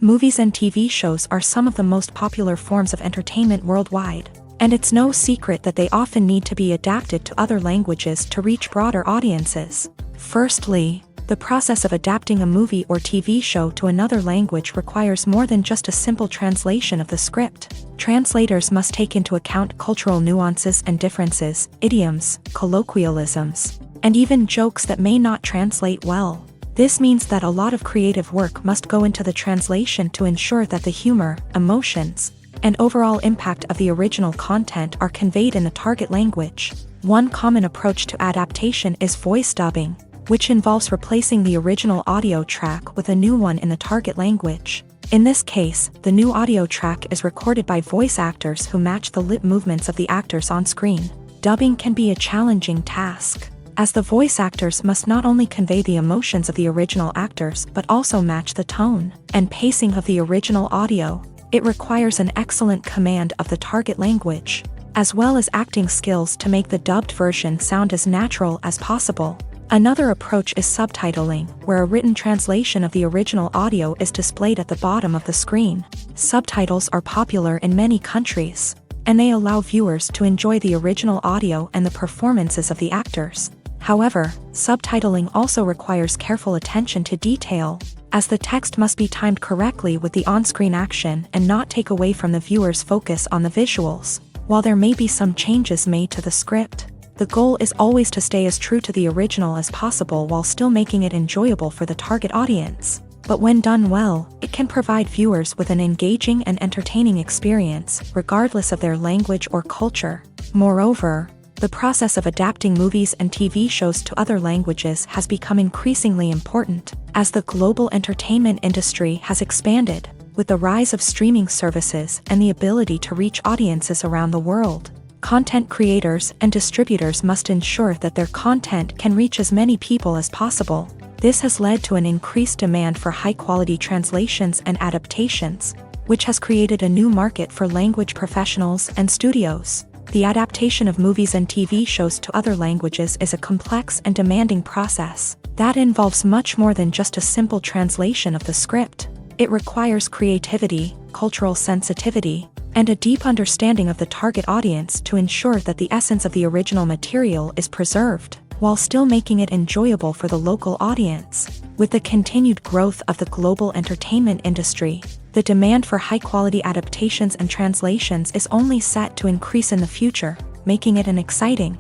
Movies and TV shows are some of the most popular forms of entertainment worldwide, and it's no secret that they often need to be adapted to other languages to reach broader audiences. Firstly, the process of adapting a movie or TV show to another language requires more than just a simple translation of the script. Translators must take into account cultural nuances and differences, idioms, colloquialisms, and even jokes that may not translate well. This means that a lot of creative work must go into the translation to ensure that the humor, emotions, and overall impact of the original content are conveyed in the target language. One common approach to adaptation is voice dubbing, which involves replacing the original audio track with a new one in the target language. In this case, the new audio track is recorded by voice actors who match the lip movements of the actors on screen. Dubbing can be a challenging task, as the voice actors must not only convey the emotions of the original actors but also match the tone and pacing of the original audio. It requires an excellent command of the target language, as well as acting skills to make the dubbed version sound as natural as possible. Another approach is subtitling, where a written translation of the original audio is displayed at the bottom of the screen. Subtitles are popular in many countries, and they allow viewers to enjoy the original audio and the performances of the actors. However, subtitling also requires careful attention to detail, as the text must be timed correctly with the on-screen action and not take away from the viewer's focus on the visuals. While there may be some changes made to the script, the goal is always to stay as true to the original as possible while still making it enjoyable for the target audience. But when done well, it can provide viewers with an engaging and entertaining experience, regardless of their language or culture. Moreover, the process of adapting movies and TV shows to other languages has become increasingly important, as the global entertainment industry has expanded, with the rise of streaming services and the ability to reach audiences around the world. Content creators and distributors must ensure that their content can reach as many people as possible. This has led to an increased demand for high-quality translations and adaptations, which has created a new market for language professionals and studios. The adaptation of movies and TV shows to other languages is a complex and demanding process that involves much more than just a simple translation of the script. It requires creativity, cultural sensitivity, and a deep understanding of the target audience to ensure that the essence of the original material is preserved, while still making it enjoyable for the local audience. With the continued growth of the global entertainment industry, the demand for high-quality adaptations and translations is only set to increase in the future, making it an exciting.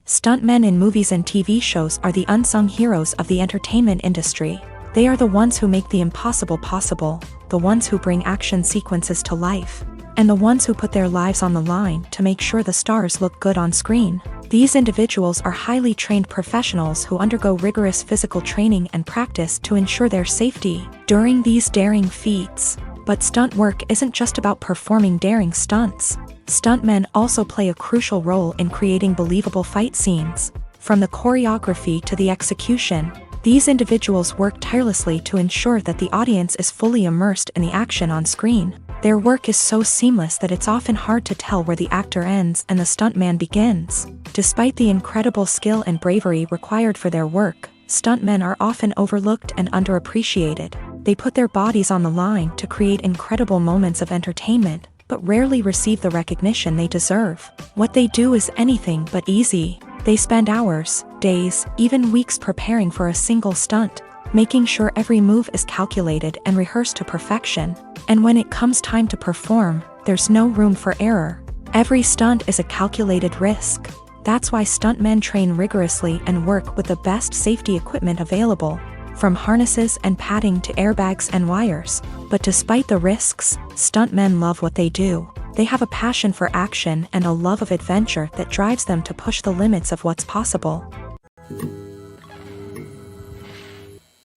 Stuntmen in movies and TV shows are the unsung heroes of the entertainment industry. They are the ones who make the impossible possible, the ones who bring action sequences to life, and the ones who put their lives on the line to make sure the stars look good on screen. These individuals are highly trained professionals who undergo rigorous physical training and practice to ensure their safety during these daring feats. But stunt work isn't just about performing daring stunts. Stuntmen also play a crucial role in creating believable fight scenes. From the choreography to the execution, these individuals work tirelessly to ensure that the audience is fully immersed in the action on screen. Their work is so seamless that it's often hard to tell where the actor ends and the stuntman begins. Despite the incredible skill and bravery required for their work, stuntmen are often overlooked and underappreciated. They put their bodies on the line to create incredible moments of entertainment, but rarely receive the recognition they deserve. What they do is anything but easy. They spend hours, days, even weeks preparing for a single stunt, making sure every move is calculated and rehearsed to perfection. And when it comes time to perform, there's no room for error. Every stunt is a calculated risk. That's why stuntmen train rigorously and work with the best safety equipment available, from harnesses and padding to airbags and wires. But despite the risks, stuntmen love what they do. They have a passion for action and a love of adventure that drives them to push the limits of what's possible.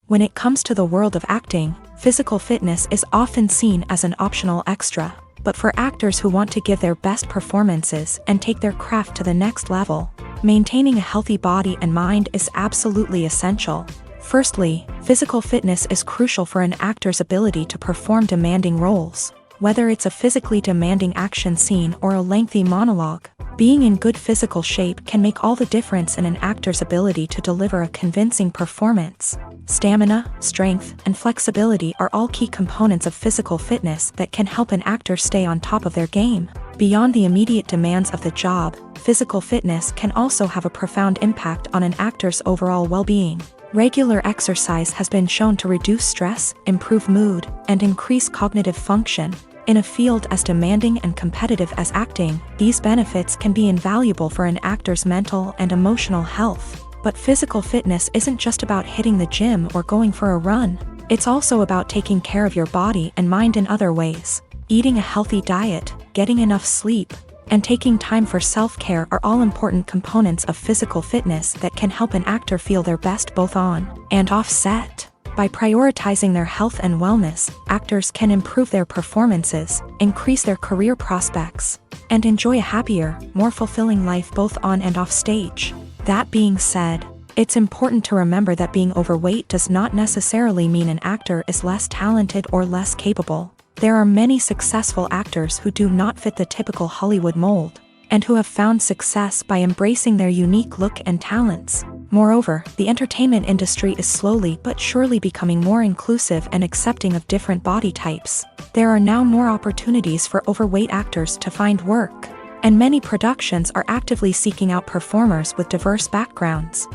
When it comes to the world of acting, physical fitness is often seen as an optional extra. But for actors who want to give their best performances and take their craft to the next level, maintaining a healthy body and mind is absolutely essential. Firstly, physical fitness is crucial for an actor's ability to perform demanding roles. Whether it's a physically demanding action scene or a lengthy monologue, being in good physical shape can make all the difference in an actor's ability to deliver a convincing performance. Stamina, strength, and flexibility are all key components of physical fitness that can help an actor stay on top of their game. Beyond the immediate demands of the job, physical fitness can also have a profound impact on an actor's overall well-being. Regular exercise has been shown to reduce stress, improve mood, and increase cognitive function. In a field as demanding and competitive as acting, these benefits can be invaluable for an actor's mental and emotional health. But physical fitness isn't just about hitting the gym or going for a run. It's also about taking care of your body and mind in other ways. Eating a healthy diet, getting enough sleep, and taking time for self-care are all important components of physical fitness that can help an actor feel their best both on and off set. By prioritizing their health and wellness, actors can improve their performances, increase their career prospects, and enjoy a happier, more fulfilling life both on and off stage. That being said, it's important to remember that being overweight does not necessarily mean an actor is less talented or less capable. There are many successful actors who do not fit the typical Hollywood mold, and who have found success by embracing their unique look and talents. Moreover, the entertainment industry is slowly but surely becoming more inclusive and accepting of different body types. There are now more opportunities for overweight actors to find work, and many productions are actively seeking out performers with diverse backgrounds.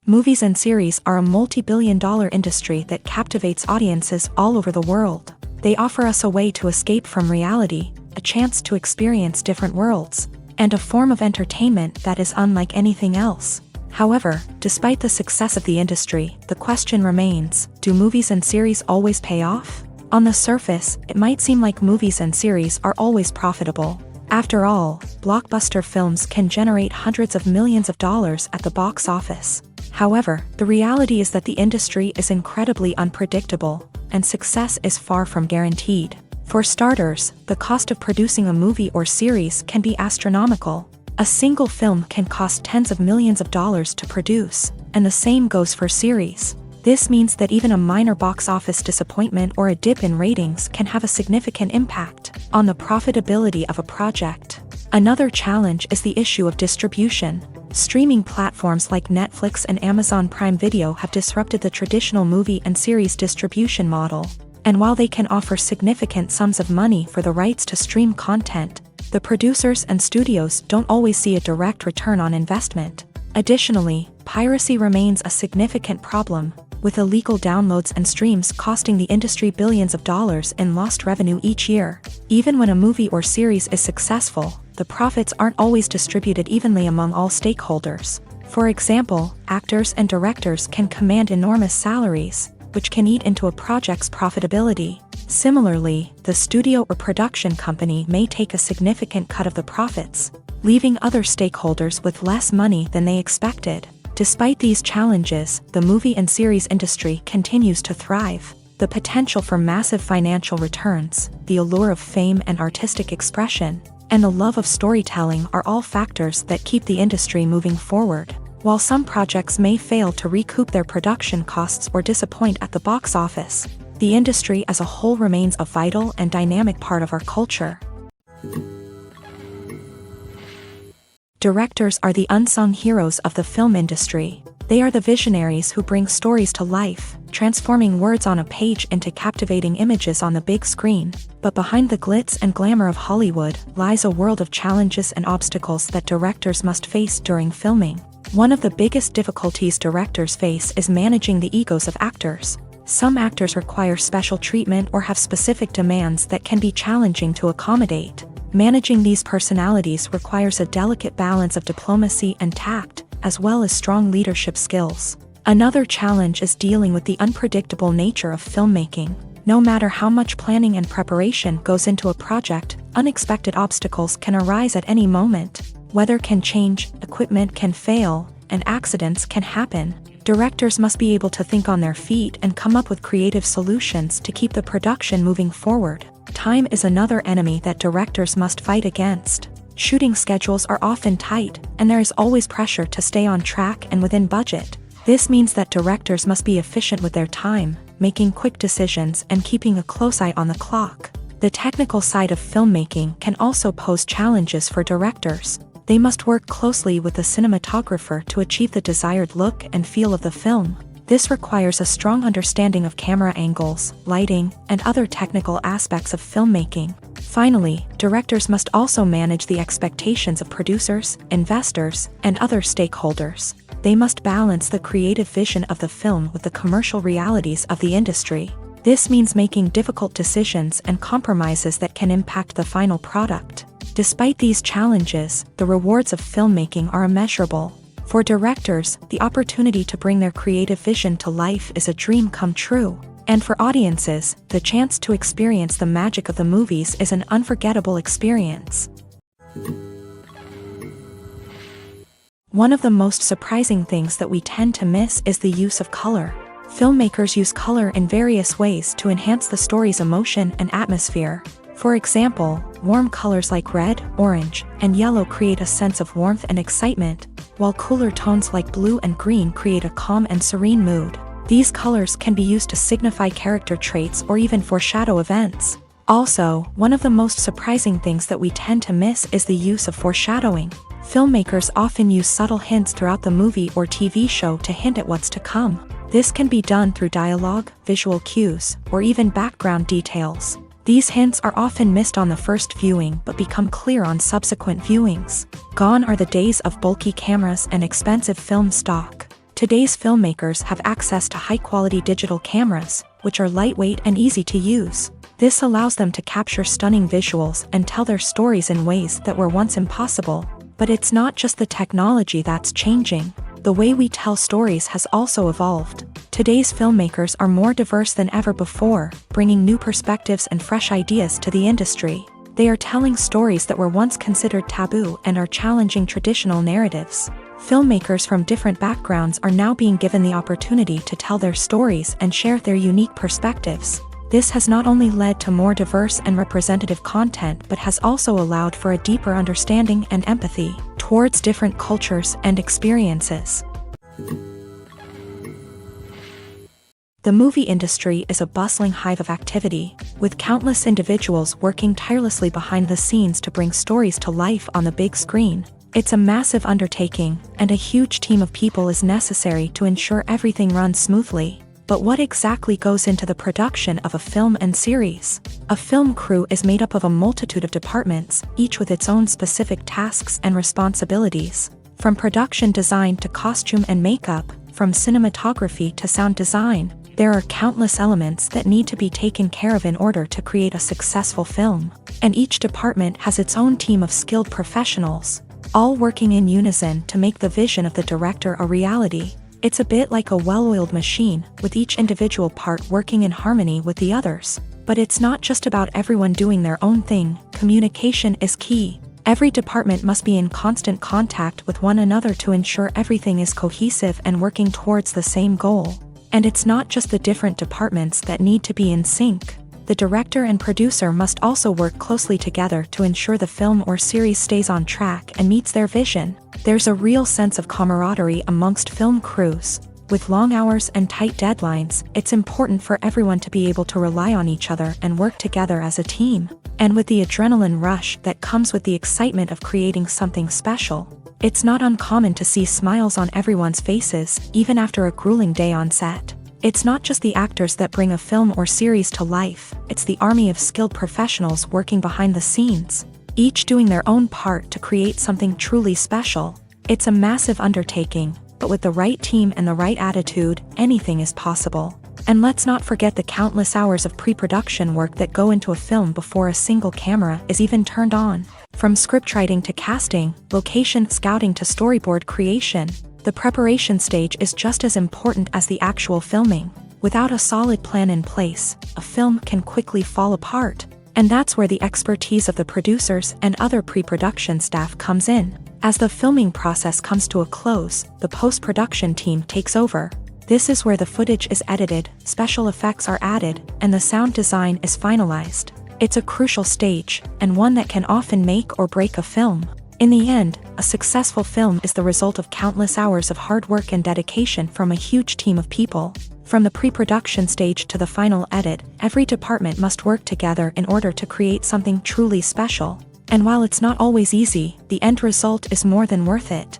Movies and series are a multi-billion-dollar industry that captivates audiences all over the world. They offer us a way to escape from reality, a chance to experience different worlds, and a form of entertainment that is unlike anything else. However, despite the success of the industry, the question remains, do movies and series always pay off? On the surface, it might seem like movies and series are always profitable. After all, blockbuster films can generate hundreds of millions of dollars at the box office. However, the reality is that the industry is incredibly unpredictable, and success is far from guaranteed. For starters, the cost of producing a movie or series can be astronomical. A single film can cost tens of millions of dollars to produce, and the same goes for series. This means that even a minor box office disappointment or a dip in ratings can have a significant impact on the profitability of a project. Another challenge is the issue of distribution. Streaming platforms like Netflix and Amazon Prime Video have disrupted the traditional movie and series distribution model. And while they can offer significant sums of money for the rights to stream content, the producers and studios don't always see a direct return on investment. Additionally, piracy remains a significant problem, with illegal downloads and streams costing the industry billions of dollars in lost revenue each year. Even when a movie or series is successful, the profits aren't always distributed evenly among all stakeholders. For example, actors and directors can command enormous salaries, which can eat into a project's profitability. Similarly, the studio or production company may take a significant cut of the profits, leaving other stakeholders with less money than they expected. Despite these challenges, the movie and series industry continues to thrive. The potential for massive financial returns, the allure of fame and artistic expression, and the love of storytelling are all factors that keep the industry moving forward. While some projects may fail to recoup their production costs or disappoint at the box office, the industry as a whole remains a vital and dynamic part of our culture. Directors are the unsung heroes of the film industry. They are the visionaries who bring stories to life, transforming words on a page into captivating images on the big screen. But behind the glitz and glamour of Hollywood lies a world of challenges and obstacles that directors must face during filming. One of the biggest difficulties directors face is managing the egos of actors. Some actors require special treatment or have specific demands that can be challenging to accommodate. Managing these personalities requires a delicate balance of diplomacy and tact, as well as strong leadership skills. Another challenge is dealing with the unpredictable nature of filmmaking. No matter how much planning and preparation goes into a project, unexpected obstacles can arise at any moment. Weather can change, equipment can fail, and accidents can happen. Directors must be able to think on their feet and come up with creative solutions to keep the production moving forward. Time is another enemy that directors must fight against. Shooting schedules are often tight, and there is always pressure to stay on track and within budget. This means that directors must be efficient with their time, making quick decisions and keeping a close eye on the clock. The technical side of filmmaking can also pose challenges for directors. They must work closely with the cinematographer to achieve the desired look and feel of the film. This requires a strong understanding of camera angles, lighting, and other technical aspects of filmmaking. Finally, directors must also manage the expectations of producers, investors, and other stakeholders. They must balance the creative vision of the film with the commercial realities of the industry. This means making difficult decisions and compromises that can impact the final product. Despite these challenges, the rewards of filmmaking are immeasurable. For directors, the opportunity to bring their creative vision to life is a dream come true. And for audiences, the chance to experience the magic of the movies is an unforgettable experience. One of the most surprising things that we tend to miss is the use of color. Filmmakers use color in various ways to enhance the story's emotion and atmosphere. For example, warm colors like red, orange, and yellow create a sense of warmth and excitement, while cooler tones like blue and green create a calm and serene mood. These colors can be used to signify character traits or even foreshadow events. Also, one of the most surprising things that we tend to miss is the use of foreshadowing. Filmmakers often use subtle hints throughout the movie or TV show to hint at what's to come. This can be done through dialogue, visual cues, or even background details. These hints are often missed on the first viewing but become clear on subsequent viewings. Gone are the days of bulky cameras and expensive film stock. Today's filmmakers have access to high-quality digital cameras, which are lightweight and easy to use. This allows them to capture stunning visuals and tell their stories in ways that were once impossible. But it's not just the technology that's changing. The way we tell stories has also evolved. Today's filmmakers are more diverse than ever before, bringing new perspectives and fresh ideas to the industry. They are telling stories that were once considered taboo and are challenging traditional narratives. Filmmakers from different backgrounds are now being given the opportunity to tell their stories and share their unique perspectives. This has not only led to more diverse and representative content but has also allowed for a deeper understanding and empathy towards different cultures and experiences. The movie industry is a bustling hive of activity, with countless individuals working tirelessly behind the scenes to bring stories to life on the big screen. It's a massive undertaking, and a huge team of people is necessary to ensure everything runs smoothly. But what exactly goes into the production of a film and series? A film crew is made up of a multitude of departments, each with its own specific tasks and responsibilities. From production design to costume and makeup, from cinematography to sound design, there are countless elements that need to be taken care of in order to create a successful film. And each department has its own team of skilled professionals, all working in unison to make the vision of the director a reality. It's a bit like a well-oiled machine, with each individual part working in harmony with the others. But it's not just about everyone doing their own thing. Communication is key. Every department must be in constant contact with one another to ensure everything is cohesive and working towards the same goal. And it's not just the different departments that need to be in sync. The director and producer must also work closely together to ensure the film or series stays on track and meets their vision. There's a real sense of camaraderie amongst film crews. With long hours and tight deadlines, it's important for everyone to be able to rely on each other and work together as a team. And with the adrenaline rush that comes with the excitement of creating something special, it's not uncommon to see smiles on everyone's faces, even after a grueling day on set. It's not just the actors that bring a film or series to life, it's the army of skilled professionals working behind the scenes, each doing their own part to create something truly special. It's a massive undertaking, but with the right team and the right attitude, anything is possible. And let's not forget the countless hours of pre-production work that go into a film before a single camera is even turned on. From scriptwriting to casting, location scouting to storyboard creation, the preparation stage is just as important as the actual filming. Without a solid plan in place, a film can quickly fall apart. And that's where the expertise of the producers and other pre-production staff comes in. As the filming process comes to a close, the post-production team takes over. This is where the footage is edited, special effects are added, and the sound design is finalized. It's a crucial stage, and one that can often make or break a film. In the end, a successful film is the result of countless hours of hard work and dedication from a huge team of people. From the pre-production stage to the final edit, every department must work together in order to create something truly special. And while it's not always easy, the end result is more than worth it.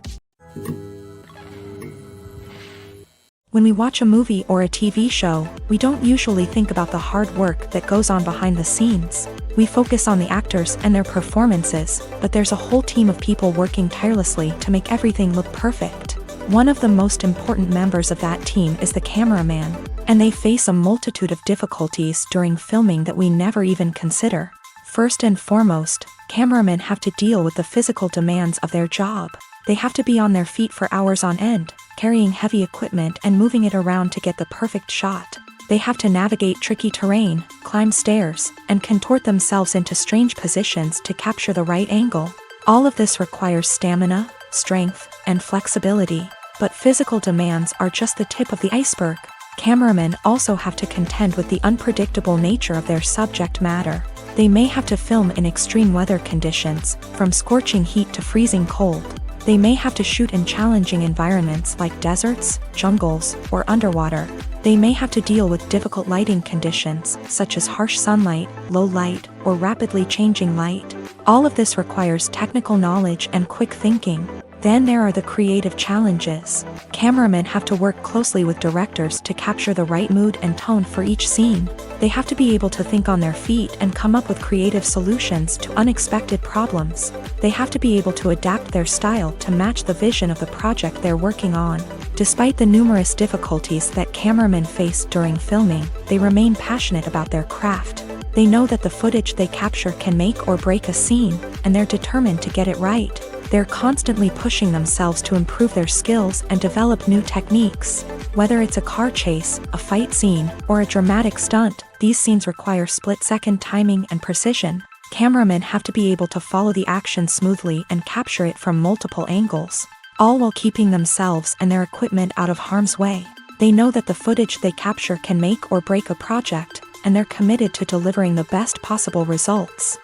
When we watch a movie or a TV show, we don't usually think about the hard work that goes on behind the scenes. We focus on the actors and their performances, but there's a whole team of people working tirelessly to make everything look perfect. One of the most important members of that team is the cameraman. And they face a multitude of difficulties during filming that we never even consider. First and foremost, cameramen have to deal with the physical demands of their job. They have to be on their feet for hours on end, carrying heavy equipment and moving it around to get the perfect shot. They have to navigate tricky terrain, climb stairs, and contort themselves into strange positions to capture the right angle. All of this requires stamina, strength, and flexibility. But physical demands are just the tip of the iceberg. Cameramen also have to contend with the unpredictable nature of their subject matter. They may have to film in extreme weather conditions, from scorching heat to freezing cold. They may have to shoot in challenging environments like deserts, jungles, or underwater. They may have to deal with difficult lighting conditions, such as harsh sunlight, low light, or rapidly changing light. All of this requires technical knowledge and quick thinking. Then there are the creative challenges. Cameramen have to work closely with directors to capture the right mood and tone for each scene. They have to be able to think on their feet and come up with creative solutions to unexpected problems. They have to be able to adapt their style to match the vision of the project they're working on. Despite the numerous difficulties that cameramen face during filming, they remain passionate about their craft. They know that the footage they capture can make or break a scene, and they're determined to get it right. They're constantly pushing themselves to improve their skills and develop new techniques. Whether it's a car chase, a fight scene, or a dramatic stunt, these scenes require split-second timing and precision. Cameramen have to be able to follow the action smoothly and capture it from multiple angles, all while keeping themselves and their equipment out of harm's way. They know that the footage they capture can make or break a project, and they're committed to delivering the best possible results.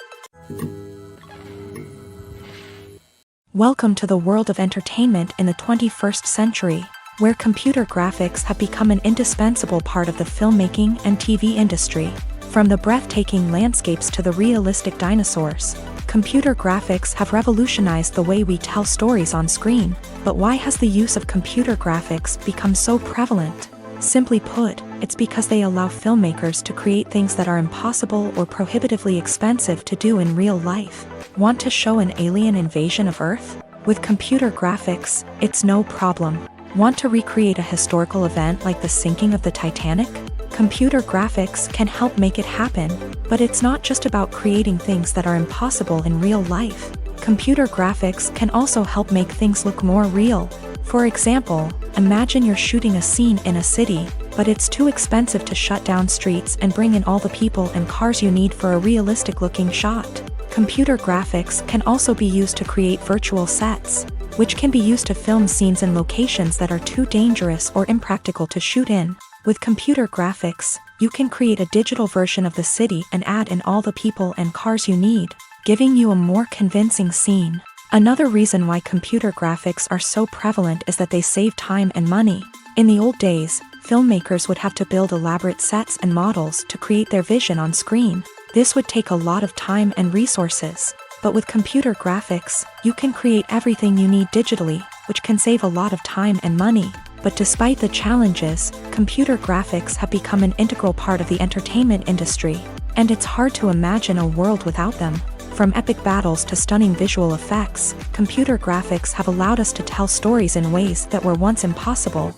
Welcome to the world of entertainment in the 21st century, where computer graphics have become an indispensable part of the filmmaking and TV industry. From the breathtaking landscapes to the realistic dinosaurs, computer graphics have revolutionized the way we tell stories on screen. But why has the use of computer graphics become so prevalent? Simply put, it's because they allow filmmakers to create things that are impossible or prohibitively expensive to do in real life. Want to show an alien invasion of Earth? With computer graphics, it's no problem. Want to recreate a historical event like the sinking of the Titanic? Computer graphics can help make it happen, but it's not just about creating things that are impossible in real life. Computer graphics can also help make things look more real. For example, imagine you're shooting a scene in a city, but it's too expensive to shut down streets and bring in all the people and cars you need for a realistic-looking shot. Computer graphics can also be used to create virtual sets, which can be used to film scenes in locations that are too dangerous or impractical to shoot in. With computer graphics, you can create a digital version of the city and add in all the people and cars you need, giving you a more convincing scene. Another reason why computer graphics are so prevalent is that they save time and money. In the old days, filmmakers would have to build elaborate sets and models to create their vision on screen. This would take a lot of time and resources. But with computer graphics, you can create everything you need digitally, which can save a lot of time and money. But despite the challenges, computer graphics have become an integral part of the entertainment industry, and it's hard to imagine a world without them. From epic battles to stunning visual effects, computer graphics have allowed us to tell stories in ways that were once impossible.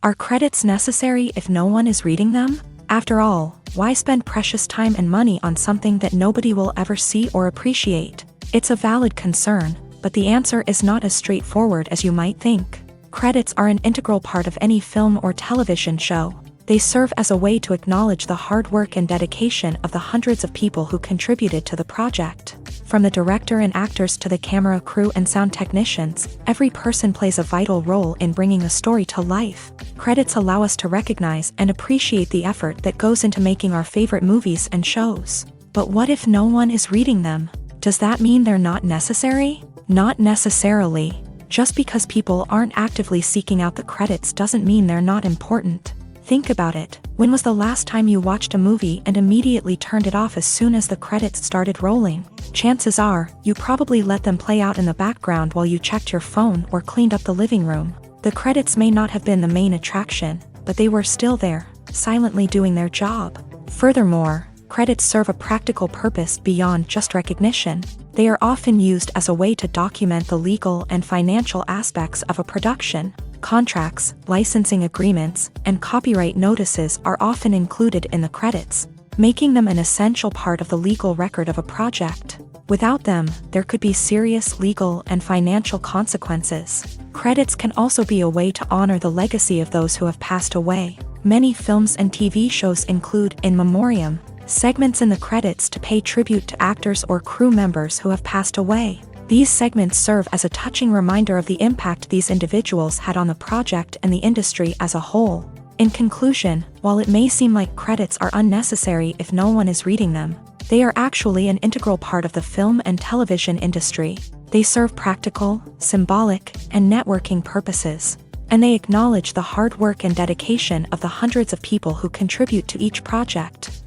Are credits necessary if no one is reading them? After all, why spend precious time and money on something that nobody will ever see or appreciate? It's a valid concern, but the answer is not as straightforward as you might think. Credits are an integral part of any film or television show. They serve as a way to acknowledge the hard work and dedication of the hundreds of people who contributed to the project. From the director and actors to the camera crew and sound technicians, every person plays a vital role in bringing a story to life. Credits allow us to recognize and appreciate the effort that goes into making our favorite movies and shows. But what if no one is reading them? Does that mean they're not necessary? Not necessarily. Just because people aren't actively seeking out the credits doesn't mean they're not important. Think about it. When was the last time you watched a movie and immediately turned it off as soon as the credits started rolling? Chances are, you probably let them play out in the background while you checked your phone or cleaned up the living room. The credits may not have been the main attraction, but they were still there, silently doing their job. Furthermore, credits serve a practical purpose beyond just recognition. They are often used as a way to document the legal and financial aspects of a production. Contracts, licensing agreements, and copyright notices are often included in the credits, making them an essential part of the legal record of a project. Without them, there could be serious legal and financial consequences. Credits can also be a way to honor the legacy of those who have passed away. Many films and TV shows include in memoriam segments in the credits to pay tribute to actors or crew members who have passed away. These segments serve as a touching reminder of the impact these individuals had on the project and the industry as a whole. In conclusion, while it may seem like credits are unnecessary if no one is reading them, they are actually an integral part of the film and television industry. They serve practical, symbolic, and networking purposes, and they acknowledge the hard work and dedication of the hundreds of people who contribute to each project.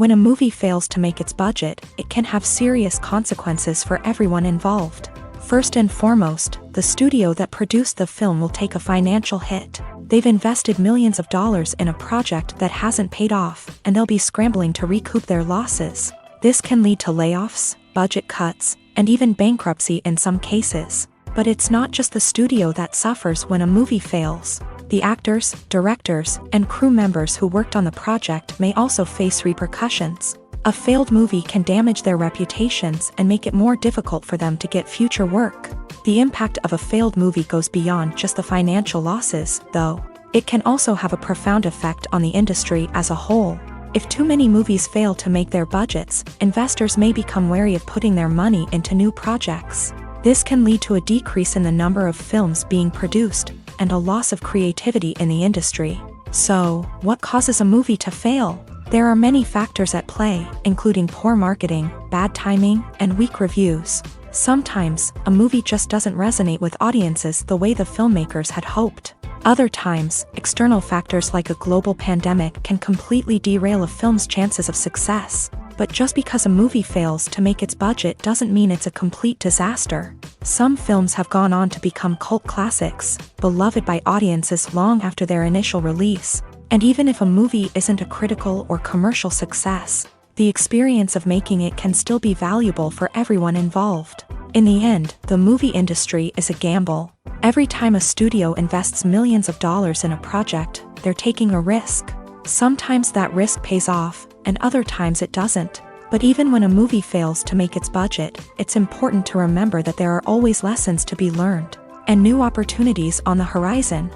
When a movie fails to make its budget, it can have serious consequences for everyone involved. First and foremost, the studio that produced the film will take a financial hit. They've invested millions of dollars in a project that hasn't paid off, and they'll be scrambling to recoup their losses. This can lead to layoffs, budget cuts, and even bankruptcy in some cases. But it's not just the studio that suffers when a movie fails. The actors, directors, and crew members who worked on the project may also face repercussions. A failed movie can damage their reputations and make it more difficult for them to get future work. The impact of a failed movie goes beyond just the financial losses, though. It can also have a profound effect on the industry as a whole. If too many movies fail to make their budgets, investors may become wary of putting their money into new projects. This can lead to a decrease in the number of films being produced, and a loss of creativity in the industry. So, what causes a movie to fail? There are many factors at play, including poor marketing, bad timing, and weak reviews. Sometimes, a movie just doesn't resonate with audiences the way the filmmakers had hoped. Other times, external factors like a global pandemic can completely derail a film's chances of success. But just because a movie fails to make its budget doesn't mean it's a complete disaster. Some films have gone on to become cult classics, beloved by audiences long after their initial release. And even if a movie isn't a critical or commercial success, the experience of making it can still be valuable for everyone involved. In the end, the movie industry is a gamble. Every time a studio invests millions of dollars in a project, they're taking a risk. Sometimes that risk pays off, and other times it doesn't. But even when a movie fails to make its budget, it's important to remember that there are always lessons to be learned, and new opportunities on the horizon.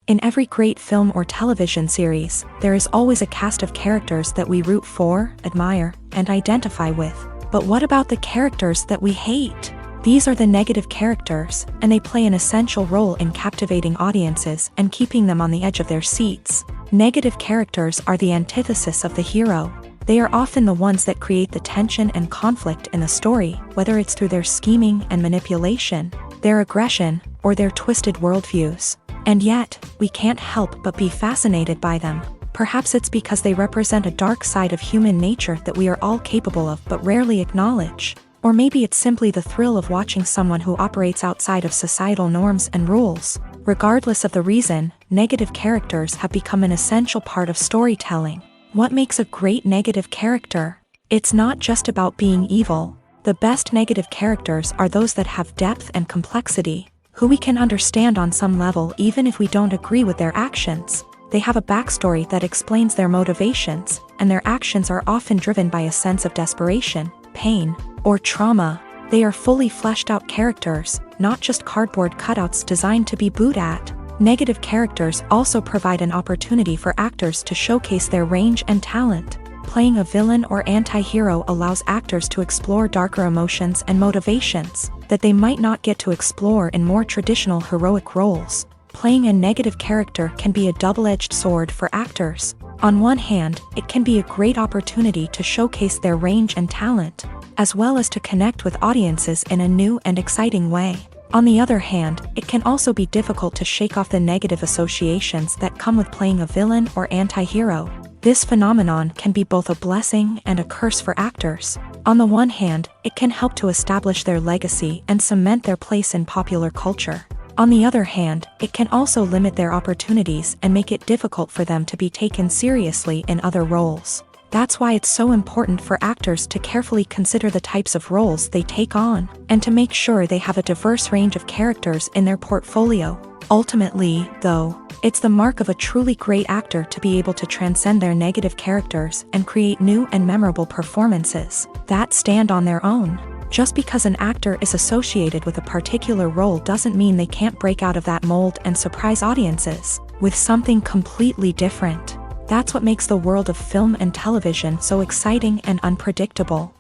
In every great film or television series, there is always a cast of characters that we root for, admire, and identify with. But what about the characters that we hate? These are the negative characters, and they play an essential role in captivating audiences and keeping them on the edge of their seats. Negative characters are the antithesis of the hero. They are often the ones that create the tension and conflict in the story, whether it's through their scheming and manipulation, their aggression, or their twisted worldviews. And yet, we can't help but be fascinated by them. Perhaps it's because they represent a dark side of human nature that we are all capable of but rarely acknowledge. Or maybe it's simply the thrill of watching someone who operates outside of societal norms and rules. Regardless of the reason, negative characters have become an essential part of storytelling. What makes a great negative character? It's not just about being evil. The best negative characters are those that have depth and complexity, who we can understand on some level even if we don't agree with their actions. They have a backstory that explains their motivations, and their actions are often driven by a sense of desperation, pain, or trauma. They are fully fleshed out characters, not just cardboard cutouts designed to be booed at. Negative characters also provide an opportunity for actors to showcase their range and talent. Playing a villain or anti-hero allows actors to explore darker emotions and motivations that they might not get to explore in more traditional heroic roles. Playing a negative character can be a double-edged sword for actors. On one hand, it can be a great opportunity to showcase their range and talent, as well as to connect with audiences in a new and exciting way. On the other hand, it can also be difficult to shake off the negative associations that come with playing a villain or anti-hero. This phenomenon can be both a blessing and a curse for actors. On the one hand, it can help to establish their legacy and cement their place in popular culture. On the other hand, it can also limit their opportunities and make it difficult for them to be taken seriously in other roles. That's why it's so important for actors to carefully consider the types of roles they take on, and to make sure they have a diverse range of characters in their portfolio. Ultimately, though, it's the mark of a truly great actor to be able to transcend their negative characters and create new and memorable performances that stand on their own. Just because an actor is associated with a particular role doesn't mean they can't break out of that mold and surprise audiences with something completely different. That's what makes the world of film and television so exciting and unpredictable.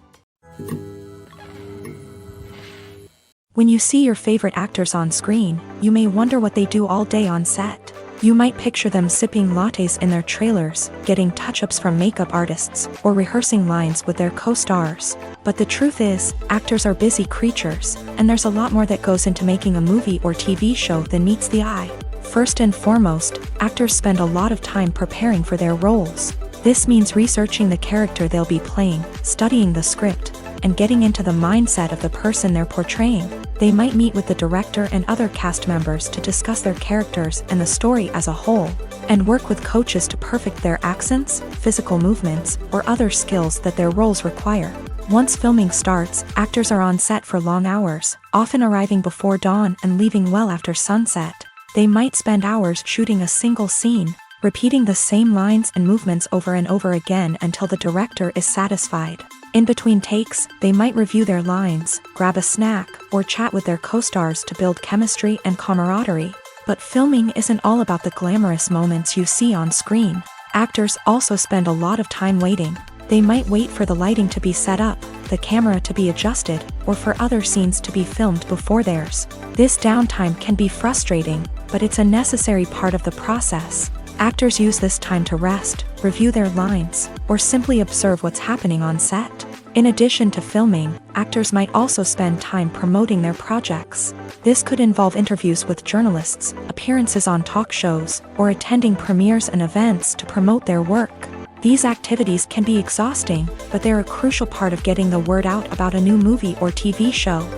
When you see your favorite actors on screen, you may wonder what they do all day on set. You might picture them sipping lattes in their trailers, getting touch-ups from makeup artists, or rehearsing lines with their co-stars. But the truth is, actors are busy creatures, and there's a lot more that goes into making a movie or TV show than meets the eye. First and foremost, actors spend a lot of time preparing for their roles. This means researching the character they'll be playing, studying the script, and getting into the mindset of the person they're portraying. They might meet with the director and other cast members to discuss their characters and the story as a whole, and work with coaches to perfect their accents, physical movements, or other skills that their roles require. Once filming starts, actors are on set for long hours, often arriving before dawn and leaving well after sunset. They might spend hours shooting a single scene, repeating the same lines and movements over and over again until the director is satisfied. In between takes, they might review their lines, grab a snack, or chat with their co-stars to build chemistry and camaraderie. But filming isn't all about the glamorous moments you see on screen. Actors also spend a lot of time waiting. They might wait for the lighting to be set up, the camera to be adjusted, or for other scenes to be filmed before theirs. This downtime can be frustrating, but it's a necessary part of the process. Actors use this time to rest, review their lines, or simply observe what's happening on set. In addition to filming, actors might also spend time promoting their projects. This could involve interviews with journalists, appearances on talk shows, or attending premieres and events to promote their work. These activities can be exhausting, but they're a crucial part of getting the word out about a new movie or TV show.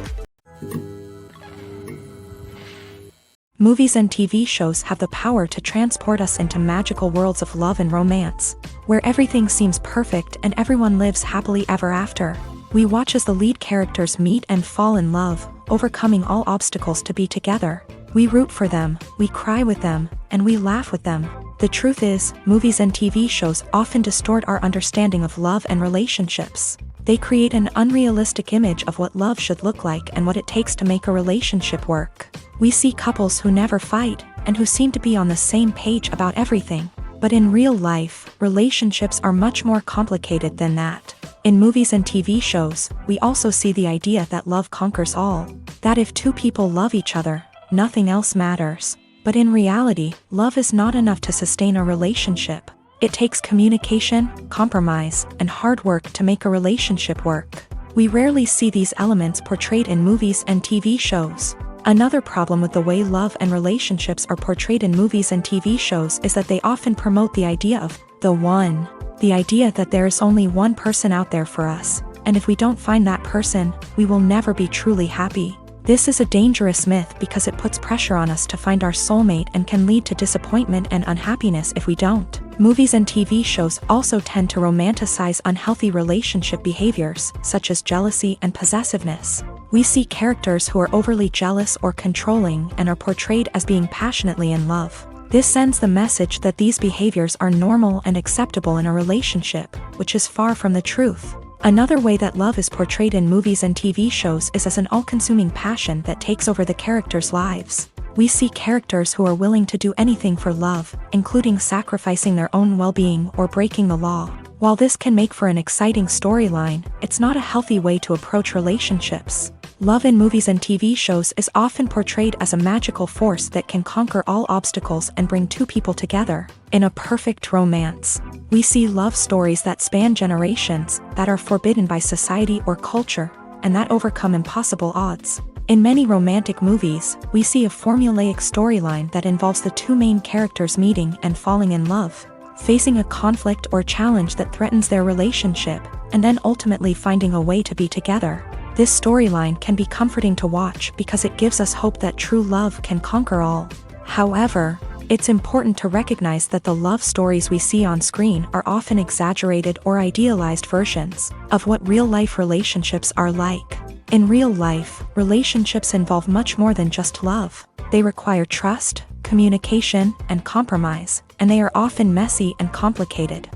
Movies and TV shows have the power to transport us into magical worlds of love and romance, where everything seems perfect and everyone lives happily ever after. We watch as the lead characters meet and fall in love, overcoming all obstacles to be together. We root for them, we cry with them, and we laugh with them. The truth is, movies and TV shows often distort our understanding of love and relationships. They create an unrealistic image of what love should look like and what it takes to make a relationship work. We see couples who never fight, and who seem to be on the same page about everything. But in real life, relationships are much more complicated than that. In movies and TV shows, we also see the idea that love conquers all. That if two people love each other, nothing else matters. But in reality, love is not enough to sustain a relationship. It takes communication, compromise, and hard work to make a relationship work. We rarely see these elements portrayed in movies and TV shows. Another problem with the way love and relationships are portrayed in movies and TV shows is that they often promote the idea of the one. The idea that there is only one person out there for us, and if we don't find that person, we will never be truly happy. This is a dangerous myth because it puts pressure on us to find our soulmate and can lead to disappointment and unhappiness if we don't. Movies and TV shows also tend to romanticize unhealthy relationship behaviors, such as jealousy and possessiveness. We see characters who are overly jealous or controlling and are portrayed as being passionately in love. This sends the message that these behaviors are normal and acceptable in a relationship, which is far from the truth. Another way that love is portrayed in movies and TV shows is as an all-consuming passion that takes over the characters' lives. We see characters who are willing to do anything for love, including sacrificing their own well-being or breaking the law. While this can make for an exciting storyline, it's not a healthy way to approach relationships. Love in movies and TV shows is often portrayed as a magical force that can conquer all obstacles and bring two people together in a perfect romance. We see love stories that span generations, that are forbidden by society or culture, and that overcome impossible odds. In many romantic movies, we see a formulaic storyline that involves the two main characters meeting and falling in love, facing a conflict or challenge that threatens their relationship, and then ultimately finding a way to be together. This storyline can be comforting to watch because it gives us hope that true love can conquer all. However, It's important to recognize that the love stories we see on screen are often exaggerated or idealized versions of what real-life relationships are like. In real life, relationships involve much more than just love. They require trust, communication, and compromise, and they are often messy and complicated.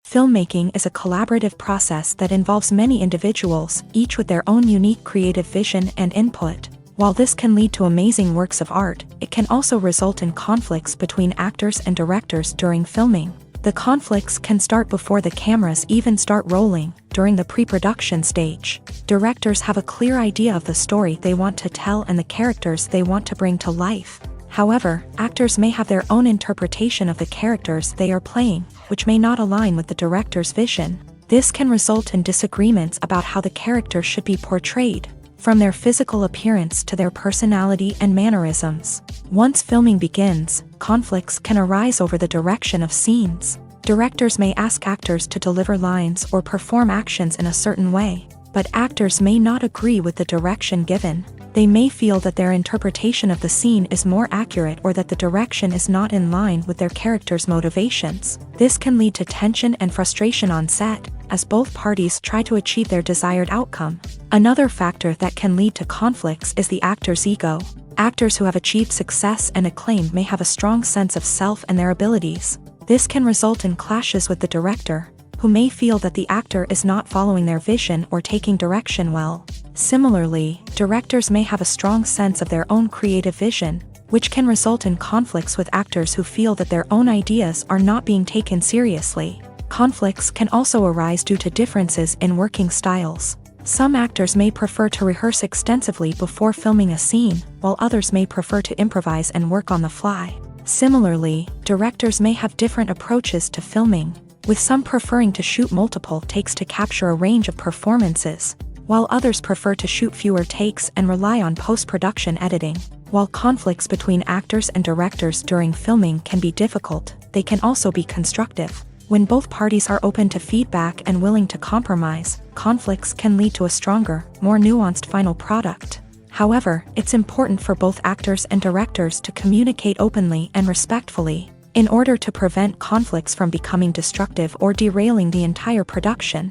Filmmaking is a collaborative process that involves many individuals, each with their own unique creative vision and input. While this can lead to amazing works of art, it can also result in conflicts between actors and directors during filming. The conflicts can start before the cameras even start rolling, during the pre-production stage. Directors have a clear idea of the story they want to tell and the characters they want to bring to life. However, actors may have their own interpretation of the characters they are playing, which may not align with the director's vision. This can result in disagreements about how the characters should be portrayed, from their physical appearance to their personality and mannerisms. Once filming begins, conflicts can arise over the direction of scenes. Directors may ask actors to deliver lines or perform actions in a certain way, but actors may not agree with the direction given. They may feel that their interpretation of the scene is more accurate or that the direction is not in line with their character's motivations. This can lead to tension and frustration on set, as both parties try to achieve their desired outcome. Another factor that can lead to conflicts is the actor's ego. Actors who have achieved success and acclaim may have a strong sense of self and their abilities. This can result in clashes with the director, who may feel that the actor is not following their vision or taking direction well. Similarly, directors may have a strong sense of their own creative vision, which can result in conflicts with actors who feel that their own ideas are not being taken seriously. Conflicts can also arise due to differences in working styles. Some actors may prefer to rehearse extensively before filming a scene, while others may prefer to improvise and work on the fly. Similarly, directors may have different approaches to filming, with some preferring to shoot multiple takes to capture a range of performances, while others prefer to shoot fewer takes and rely on post-production editing. While conflicts between actors and directors during filming can be difficult, they can also be constructive. When both parties are open to feedback and willing to compromise, conflicts can lead to a stronger, more nuanced final product. However, it's important for both actors and directors to communicate openly and respectfully, in order to prevent conflicts from becoming destructive or derailing the entire production.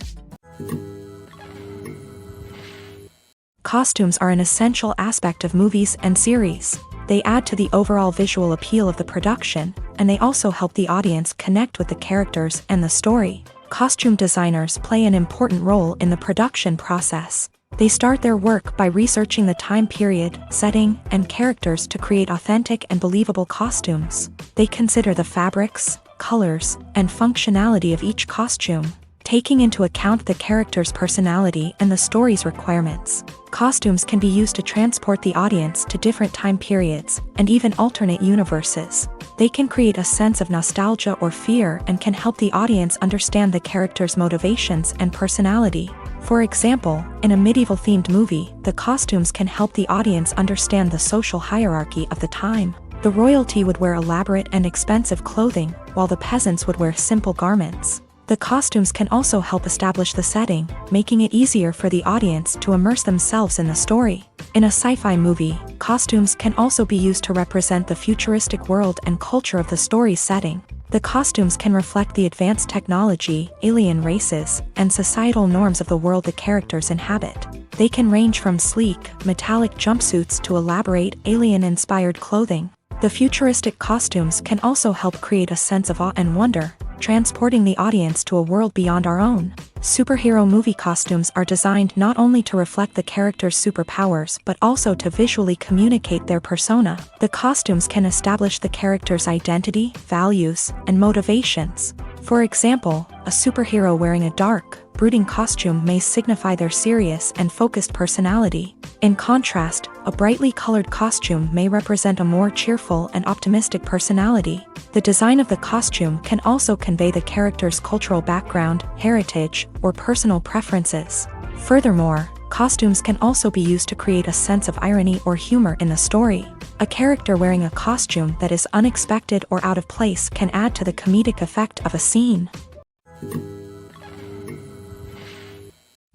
Costumes are an essential aspect of movies and series. They add to the overall visual appeal of the production, and they also help the audience connect with the characters and the story. Costume designers play an important role in the production process. They start their work by researching the time period, setting, and characters to create authentic and believable costumes. They consider the fabrics, colors, and functionality of each costume, taking into account the character's personality and the story's requirements. Costumes can be used to transport the audience to different time periods, and even alternate universes. They can create a sense of nostalgia or fear and can help the audience understand the character's motivations and personality. For example, in a medieval-themed movie, the costumes can help the audience understand the social hierarchy of the time. The royalty would wear elaborate and expensive clothing, while the peasants would wear simple garments. The costumes can also help establish the setting, making it easier for the audience to immerse themselves in the story. In a sci-fi movie, costumes can also be used to represent the futuristic world and culture of the story's setting. The costumes can reflect the advanced technology, alien races, and societal norms of the world the characters inhabit. They can range from sleek, metallic jumpsuits to elaborate, alien-inspired clothing. The futuristic costumes can also help create a sense of awe and wonder, transporting the audience to a world beyond our own. Superhero movie costumes are designed not only to reflect the character's superpowers but also to visually communicate their persona. The costumes can establish the character's identity, values, and motivations. For example, a superhero wearing a dark, brooding costume may signify their serious and focused personality. In contrast, a brightly colored costume may represent a more cheerful and optimistic personality. The design of the costume can also convey the character's cultural background, heritage, or personal preferences. Furthermore, costumes can also be used to create a sense of irony or humor in the story. A character wearing a costume that is unexpected or out of place can add to the comedic effect of a scene.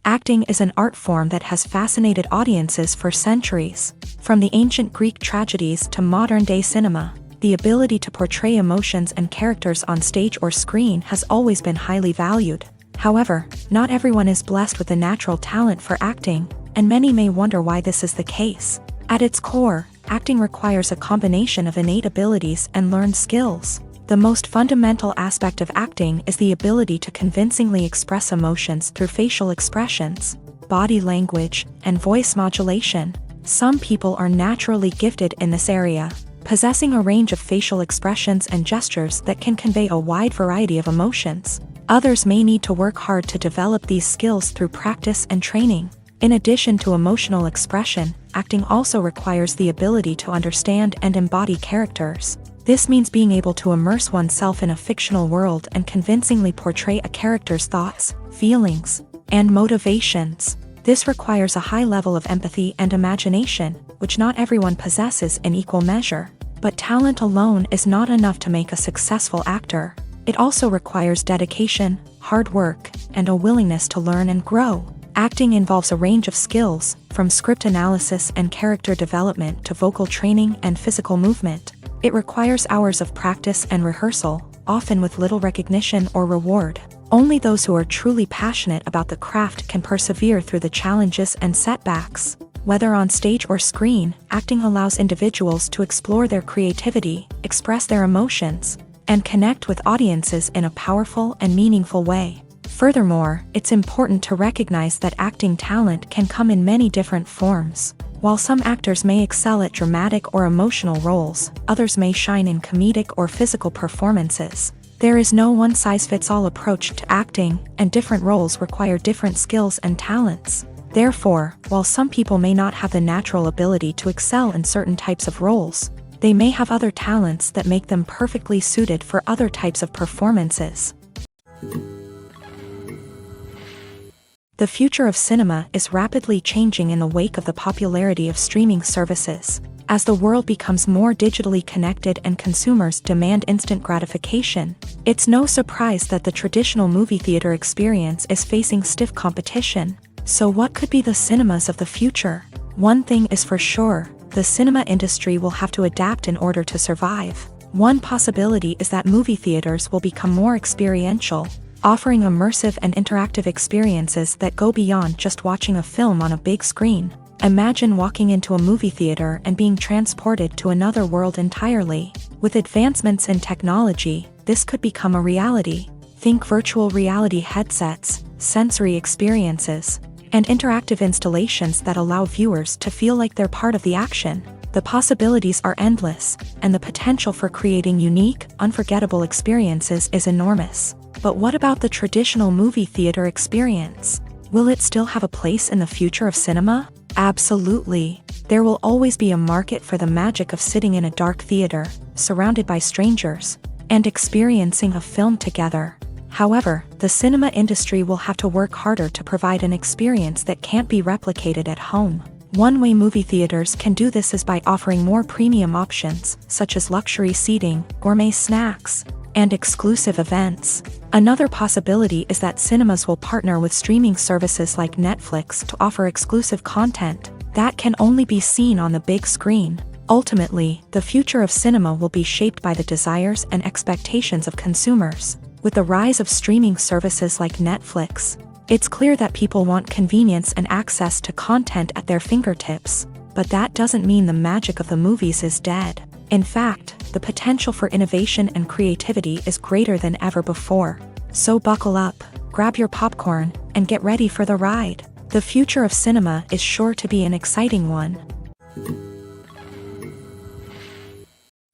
Acting is an art form that has fascinated audiences for centuries. From the ancient Greek tragedies to modern-day cinema, the ability to portray emotions and characters on stage or screen has always been highly valued. However, not everyone is blessed with the natural talent for acting, and many may wonder why this is the case. At its core, acting requires a combination of innate abilities and learned skills. The most fundamental aspect of acting is the ability to convincingly express emotions through facial expressions, body language, and voice modulation. Some people are naturally gifted in this area, possessing a range of facial expressions and gestures that can convey a wide variety of emotions. Others may need to work hard to develop these skills through practice and training. In addition to emotional expression, acting also requires the ability to understand and embody characters. This means being able to immerse oneself in a fictional world and convincingly portray a character's thoughts, feelings, and motivations. This requires a high level of empathy and imagination, which not everyone possesses in equal measure. But talent alone is not enough to make a successful actor. It also requires dedication, hard work, and a willingness to learn and grow. Acting involves a range of skills, from script analysis and character development to vocal training and physical movement. It requires hours of practice and rehearsal, often with little recognition or reward. Only those who are truly passionate about the craft can persevere through the challenges and setbacks. Whether on stage or screen, acting allows individuals to explore their creativity, express their emotions, and connect with audiences in a powerful and meaningful way. Furthermore, it's important to recognize that acting talent can come in many different forms. While some actors may excel at dramatic or emotional roles, others may shine in comedic or physical performances. There is no one-size-fits-all approach to acting, and different roles require different skills and talents. Therefore, while some people may not have the natural ability to excel in certain types of roles, they may have other talents that make them perfectly suited for other types of performances. The future of cinema is rapidly changing in the wake of the popularity of streaming services. As the world becomes more digitally connected and consumers demand instant gratification, it's no surprise that the traditional movie theater experience is facing stiff competition. So what could be the cinemas of the future? One thing is for sure, the cinema industry will have to adapt in order to survive. One possibility is that movie theaters will become more experiential, offering immersive and interactive experiences that go beyond just watching a film on a big screen. Imagine walking into a movie theater and being transported to another world entirely. With advancements in technology, this could become a reality. Think virtual reality headsets, sensory experiences, and interactive installations that allow viewers to feel like they're part of the action. The possibilities are endless, and the potential for creating unique, unforgettable experiences is enormous. But what about the traditional movie theater experience? Will it still have a place in the future of cinema? Absolutely. There will always be a market for the magic of sitting in a dark theater, surrounded by strangers, and experiencing a film together. However, the cinema industry will have to work harder to provide an experience that can't be replicated at home. One way movie theaters can do this is by offering more premium options, such as luxury seating, gourmet snacks, and exclusive events. Another possibility is that cinemas will partner with streaming services like Netflix to offer exclusive content that can only be seen on the big screen. Ultimately, the future of cinema will be shaped by the desires and expectations of consumers. With the rise of streaming services like Netflix, it's clear that people want convenience and access to content at their fingertips. But that doesn't mean the magic of the movies is dead. In fact, the potential for innovation and creativity is greater than ever before. So buckle up, grab your popcorn, and get ready for the ride. The future of cinema is sure to be an exciting one.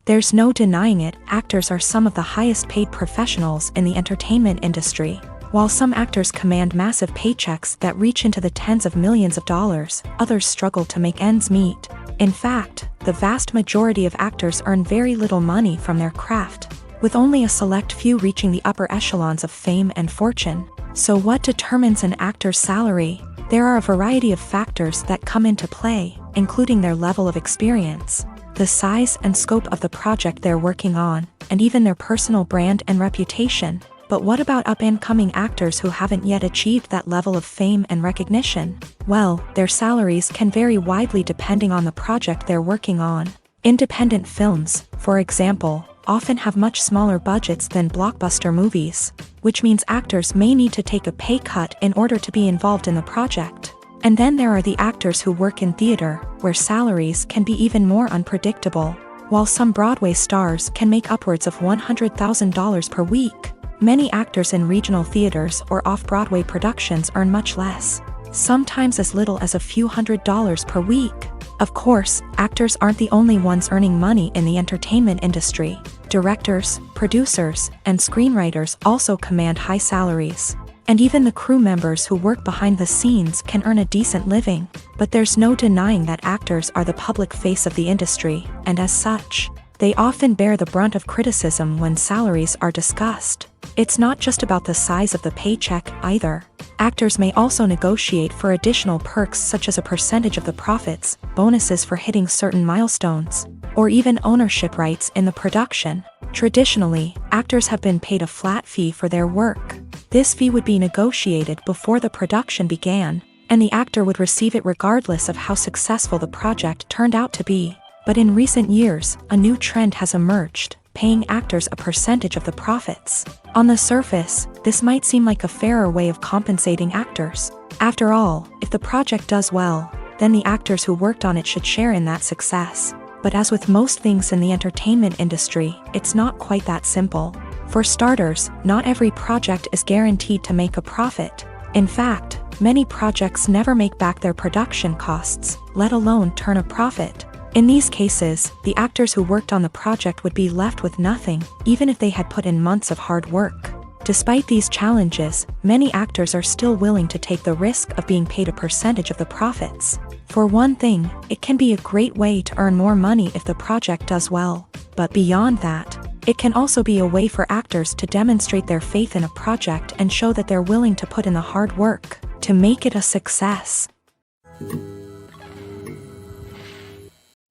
There's no denying it, actors are some of the highest paid professionals in the entertainment industry. While some actors command massive paychecks that reach into the tens of millions of dollars, others struggle to make ends meet. In fact, the vast majority of actors earn very little money from their craft, with only a select few reaching the upper echelons of fame and fortune. So what determines an actor's salary? There are a variety of factors that come into play, including their level of experience, the size and scope of the project they're working on, and even their personal brand and reputation. But what about up-and-coming actors who haven't yet achieved that level of fame and recognition? Well, their salaries can vary widely depending on the project they're working on. Independent films, for example, often have much smaller budgets than blockbuster movies, which means actors may need to take a pay cut in order to be involved in the project. And then there are the actors who work in theater, where salaries can be even more unpredictable. While some Broadway stars can make upwards of $100,000 per week, many actors in regional theaters or off-Broadway productions earn much less, sometimes as little as a few $100s per week. Of course, actors aren't the only ones earning money in the entertainment industry. Directors, producers, and screenwriters also command high salaries. And even the crew members who work behind the scenes can earn a decent living. But there's no denying that actors are the public face of the industry, and as such, they often bear the brunt of criticism when salaries are discussed. It's not just about the size of the paycheck, either. Actors may also negotiate for additional perks such as a percentage of the profits, bonuses for hitting certain milestones, or even ownership rights in the production. Traditionally, actors have been paid a flat fee for their work. This fee would be negotiated before the production began, and the actor would receive it regardless of how successful the project turned out to be. But in recent years, a new trend has emerged, paying actors a percentage of the profits. On the surface, this might seem like a fairer way of compensating actors. After all, if the project does well, then the actors who worked on it should share in that success. But as with most things in the entertainment industry, it's not quite that simple. For starters, not every project is guaranteed to make a profit. In fact, many projects never make back their production costs, let alone turn a profit. In these cases, the actors who worked on the project would be left with nothing, even if they had put in months of hard work. Despite these challenges, many actors are still willing to take the risk of being paid a percentage of the profits. For one thing, it can be a great way to earn more money if the project does well. But beyond that, it can also be a way for actors to demonstrate their faith in a project and show that they're willing to put in the hard work to make it a success.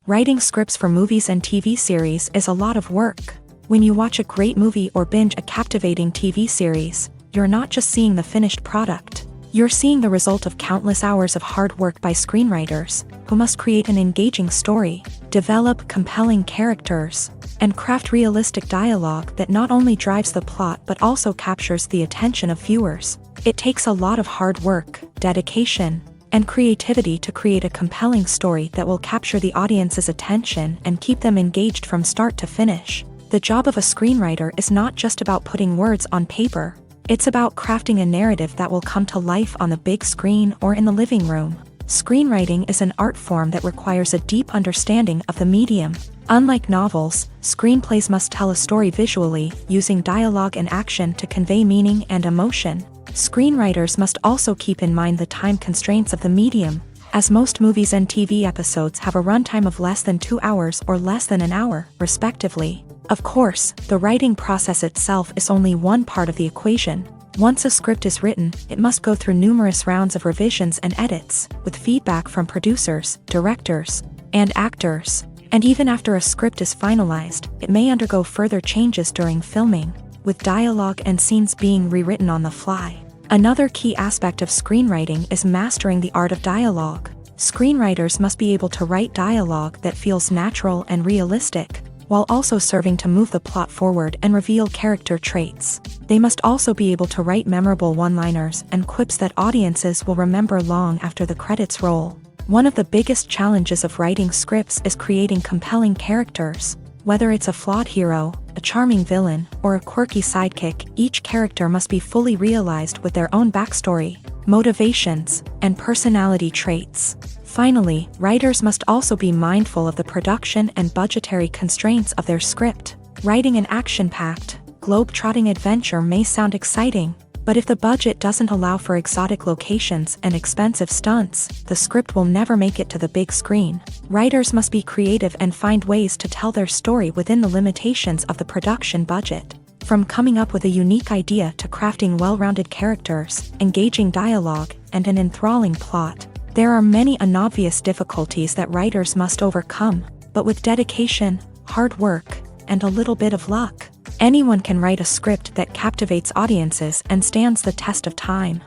Writing scripts for movies and TV series is a lot of work. When you watch a great movie or binge a captivating TV series, you're not just seeing the finished product. You're seeing the result of countless hours of hard work by screenwriters, who must create an engaging story, develop compelling characters, and craft realistic dialogue that not only drives the plot but also captures the attention of viewers. It takes a lot of hard work, dedication, and creativity to create a compelling story that will capture the audience's attention and keep them engaged from start to finish. The job of a screenwriter is not just about putting words on paper. It's about crafting a narrative that will come to life on the big screen or in the living room. Screenwriting is an art form that requires a deep understanding of the medium. Unlike novels, screenplays must tell a story visually, using dialogue and action to convey meaning and emotion. Screenwriters must also keep in mind the time constraints of the medium, as most movies and TV episodes have a runtime of less than 2 hours or less than an hour, respectively. Of course, the writing process itself is only one part of the equation. Once a script is written, it must go through numerous rounds of revisions and edits, with feedback from producers, directors, and actors. And even after a script is finalized, it may undergo further changes during filming, with dialogue and scenes being rewritten on the fly. Another key aspect of screenwriting is mastering the art of dialogue. Screenwriters must be able to write dialogue that feels natural and realistic, while also serving to move the plot forward and reveal character traits. They must also be able to write memorable one-liners and quips that audiences will remember long after the credits roll. One of the biggest challenges of writing scripts is creating compelling characters. Whether it's a flawed hero, a charming villain, or a quirky sidekick, each character must be fully realized with their own backstory, motivations, and personality traits. Finally, writers must also be mindful of the production and budgetary constraints of their script. Writing an action-packed, globe-trotting adventure may sound exciting, but if the budget doesn't allow for exotic locations and expensive stunts, the script will never make it to the big screen. Writers must be creative and find ways to tell their story within the limitations of the production budget. From coming up with a unique idea to crafting well-rounded characters, engaging dialogue, and an enthralling plot, there are many unobvious difficulties that writers must overcome, but with dedication, hard work, and a little bit of luck, Anyone can write a script that captivates audiences and stands the test of time.